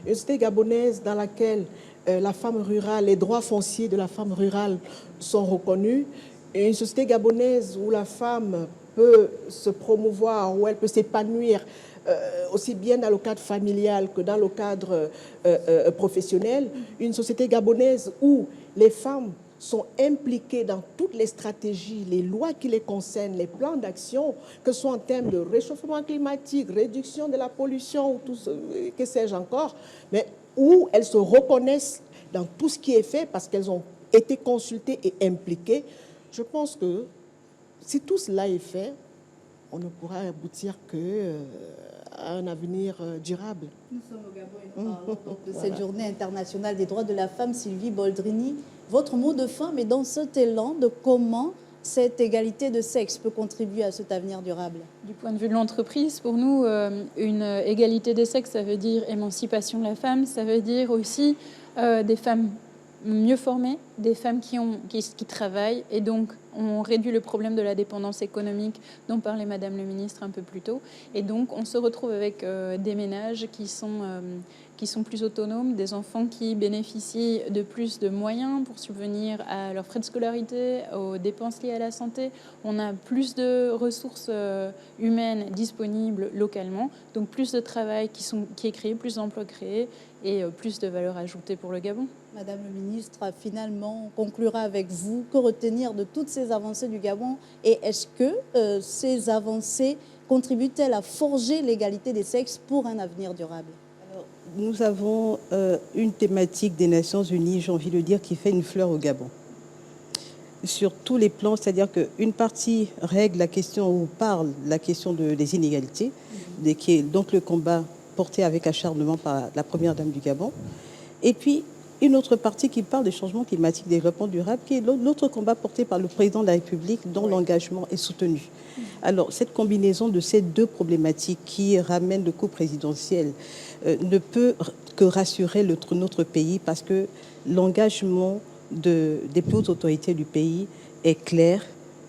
une société gabonaise dans laquelle la femme rurale, les droits fonciers de la femme rurale sont reconnus, et une société gabonaise où la femme peut se promouvoir, où elle peut s'épanouir aussi bien dans le cadre familial que dans le cadre professionnel, une société gabonaise où les femmes sont impliquées dans toutes les stratégies, les lois qui les concernent, les plans d'action, que ce soit en termes de réchauffement climatique, réduction de la pollution, ou tout ce que sais-je encore, mais où elles se reconnaissent dans tout ce qui est fait parce qu'elles ont été consultées et impliquées. Je pense que si tout cela est fait, on ne pourra aboutir qu'à un avenir durable. Nous sommes au Gabon et nous parlons donc de cette journée internationale des droits de la femme. Sylvie Boldrini, votre mot de fin, mais dans cet élan de comment cette égalité de sexe peut contribuer à cet avenir durable? Du point de vue de l'entreprise, pour nous, une égalité des sexes, ça veut dire émancipation de la femme, ça veut dire aussi des femmes mieux formées, des femmes qui travaillent, et donc on réduit le problème de la dépendance économique dont parlait Madame le ministre un peu plus tôt. Et donc on se retrouve avec des ménages qui sont plus autonomes, des enfants qui bénéficient de plus de moyens pour subvenir à leurs frais de scolarité, aux dépenses liées à la santé. On a plus de ressources humaines disponibles localement, donc plus de travail qui est créé, plus d'emplois créés et plus de valeur ajoutée pour le Gabon. Madame le ministre, finalement, on conclura avec vous. Que retenir de toutes ces avancées du Gabon? Et est-ce que ces avancées contribuent-elles à forger l'égalité des sexes pour un avenir durable? Alors, nous avons une thématique des Nations Unies, j'ai envie de dire, qui fait une fleur au Gabon. Sur tous les plans, c'est-à-dire qu'une partie règle la question ou parle la question des inégalités, qui est donc le combat porté avec acharnement par la première dame du Gabon. Et puis, une autre partie qui parle des changements climatiques, développement durable, qui est l'autre combat porté par le président de la République, dont l'engagement est soutenu. Alors, cette combinaison de ces deux problématiques qui ramènent le coup présidentiel ne peut que rassurer notre pays, parce que l'engagement des plus hautes autorités du pays est clair.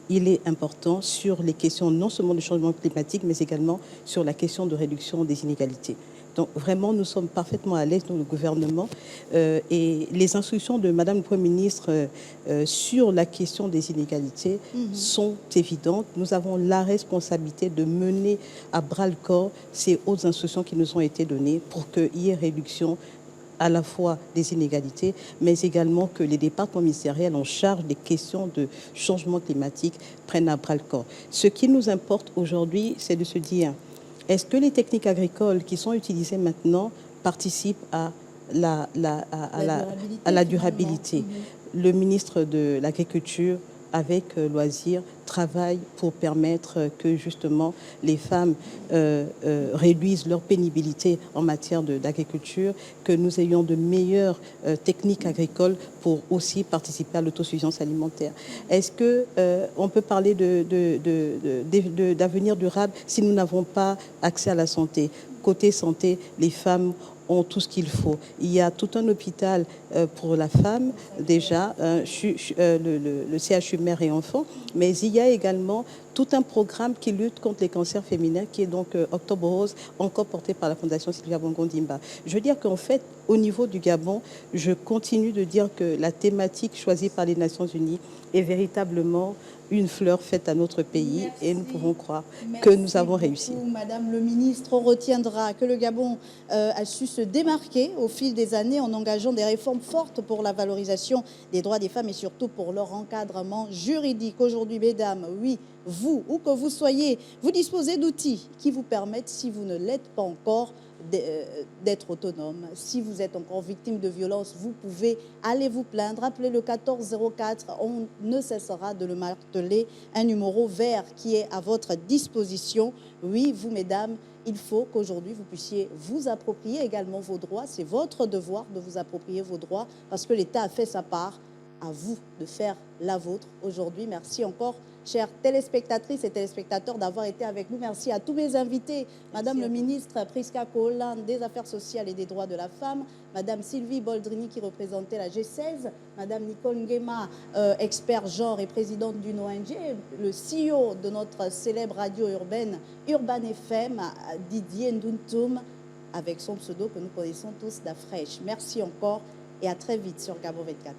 Il est important sur les questions non seulement du changement climatique, mais également sur la question de réduction des inégalités. Donc vraiment, nous sommes parfaitement à l'aise dans le gouvernement et les instructions de Madame le Premier ministre sur la question des inégalités sont évidentes. Nous avons la responsabilité de mener à bras-le-corps ces hautes instructions qui nous ont été données pour qu'il y ait réduction à la fois des inégalités, mais également que les départements ministériels en charge des questions de changement climatique prennent à bras-le-corps. Ce qui nous importe aujourd'hui, c'est de se dire: est-ce que les techniques agricoles qui sont utilisées maintenant participent à la durabilité? Le ministre de l'Agriculture, avec loisir, travaille pour permettre que justement les femmes réduisent leur pénibilité en matière d'agriculture, que nous ayons de meilleures techniques agricoles pour aussi participer à l'autosuffisance alimentaire. Est-ce qu'on peut parler d'avenir durable si nous n'avons pas accès à la santé? Côté santé, les femmes ont tout ce qu'il faut. Il y a tout un hôpital pour la femme, déjà, le CHU mère et enfant, mais il y a également tout un programme qui lutte contre les cancers féminins, qui est donc Octobre Rose, encore porté par la Fondation Sylvia Bongo-Ndimba. Je veux dire qu'en fait, au niveau du Gabon, je continue de dire que la thématique choisie par les Nations Unies est véritablement une fleur faite à notre pays. Merci. Et nous pouvons croire que nous avons réussi. Madame le ministre, on retiendra que le Gabon a su se démarquer au fil des années en engageant des réformes fortes pour la valorisation des droits des femmes et surtout pour leur encadrement juridique. Aujourd'hui, mesdames, oui, vous, où que vous soyez, vous disposez d'outils qui vous permettent, si vous ne l'êtes pas encore, d'être autonome. Si vous êtes encore victime de violence, vous pouvez aller vous plaindre. Appelez le 1404. On ne cessera de le marteler. Un numéro vert qui est à votre disposition. Oui, vous, mesdames, il faut qu'aujourd'hui, vous puissiez vous approprier également vos droits. C'est votre devoir de vous approprier vos droits parce que l'État a fait sa part. À vous de faire la vôtre aujourd'hui. Merci encore, chères téléspectatrices et téléspectateurs, d'avoir été avec nous. Merci à tous mes invités. Madame le ministre Priska Koholan des Affaires sociales et des droits de la femme, Madame Sylvie Boldrini qui représentait la G16, Madame Nicole Nguema, expert genre et présidente d'une ONG, le CEO de notre célèbre radio urbaine Urban FM, Didier Nduntum, avec son pseudo que nous connaissons tous d'Afresh. Merci encore et à très vite sur Gabon 24.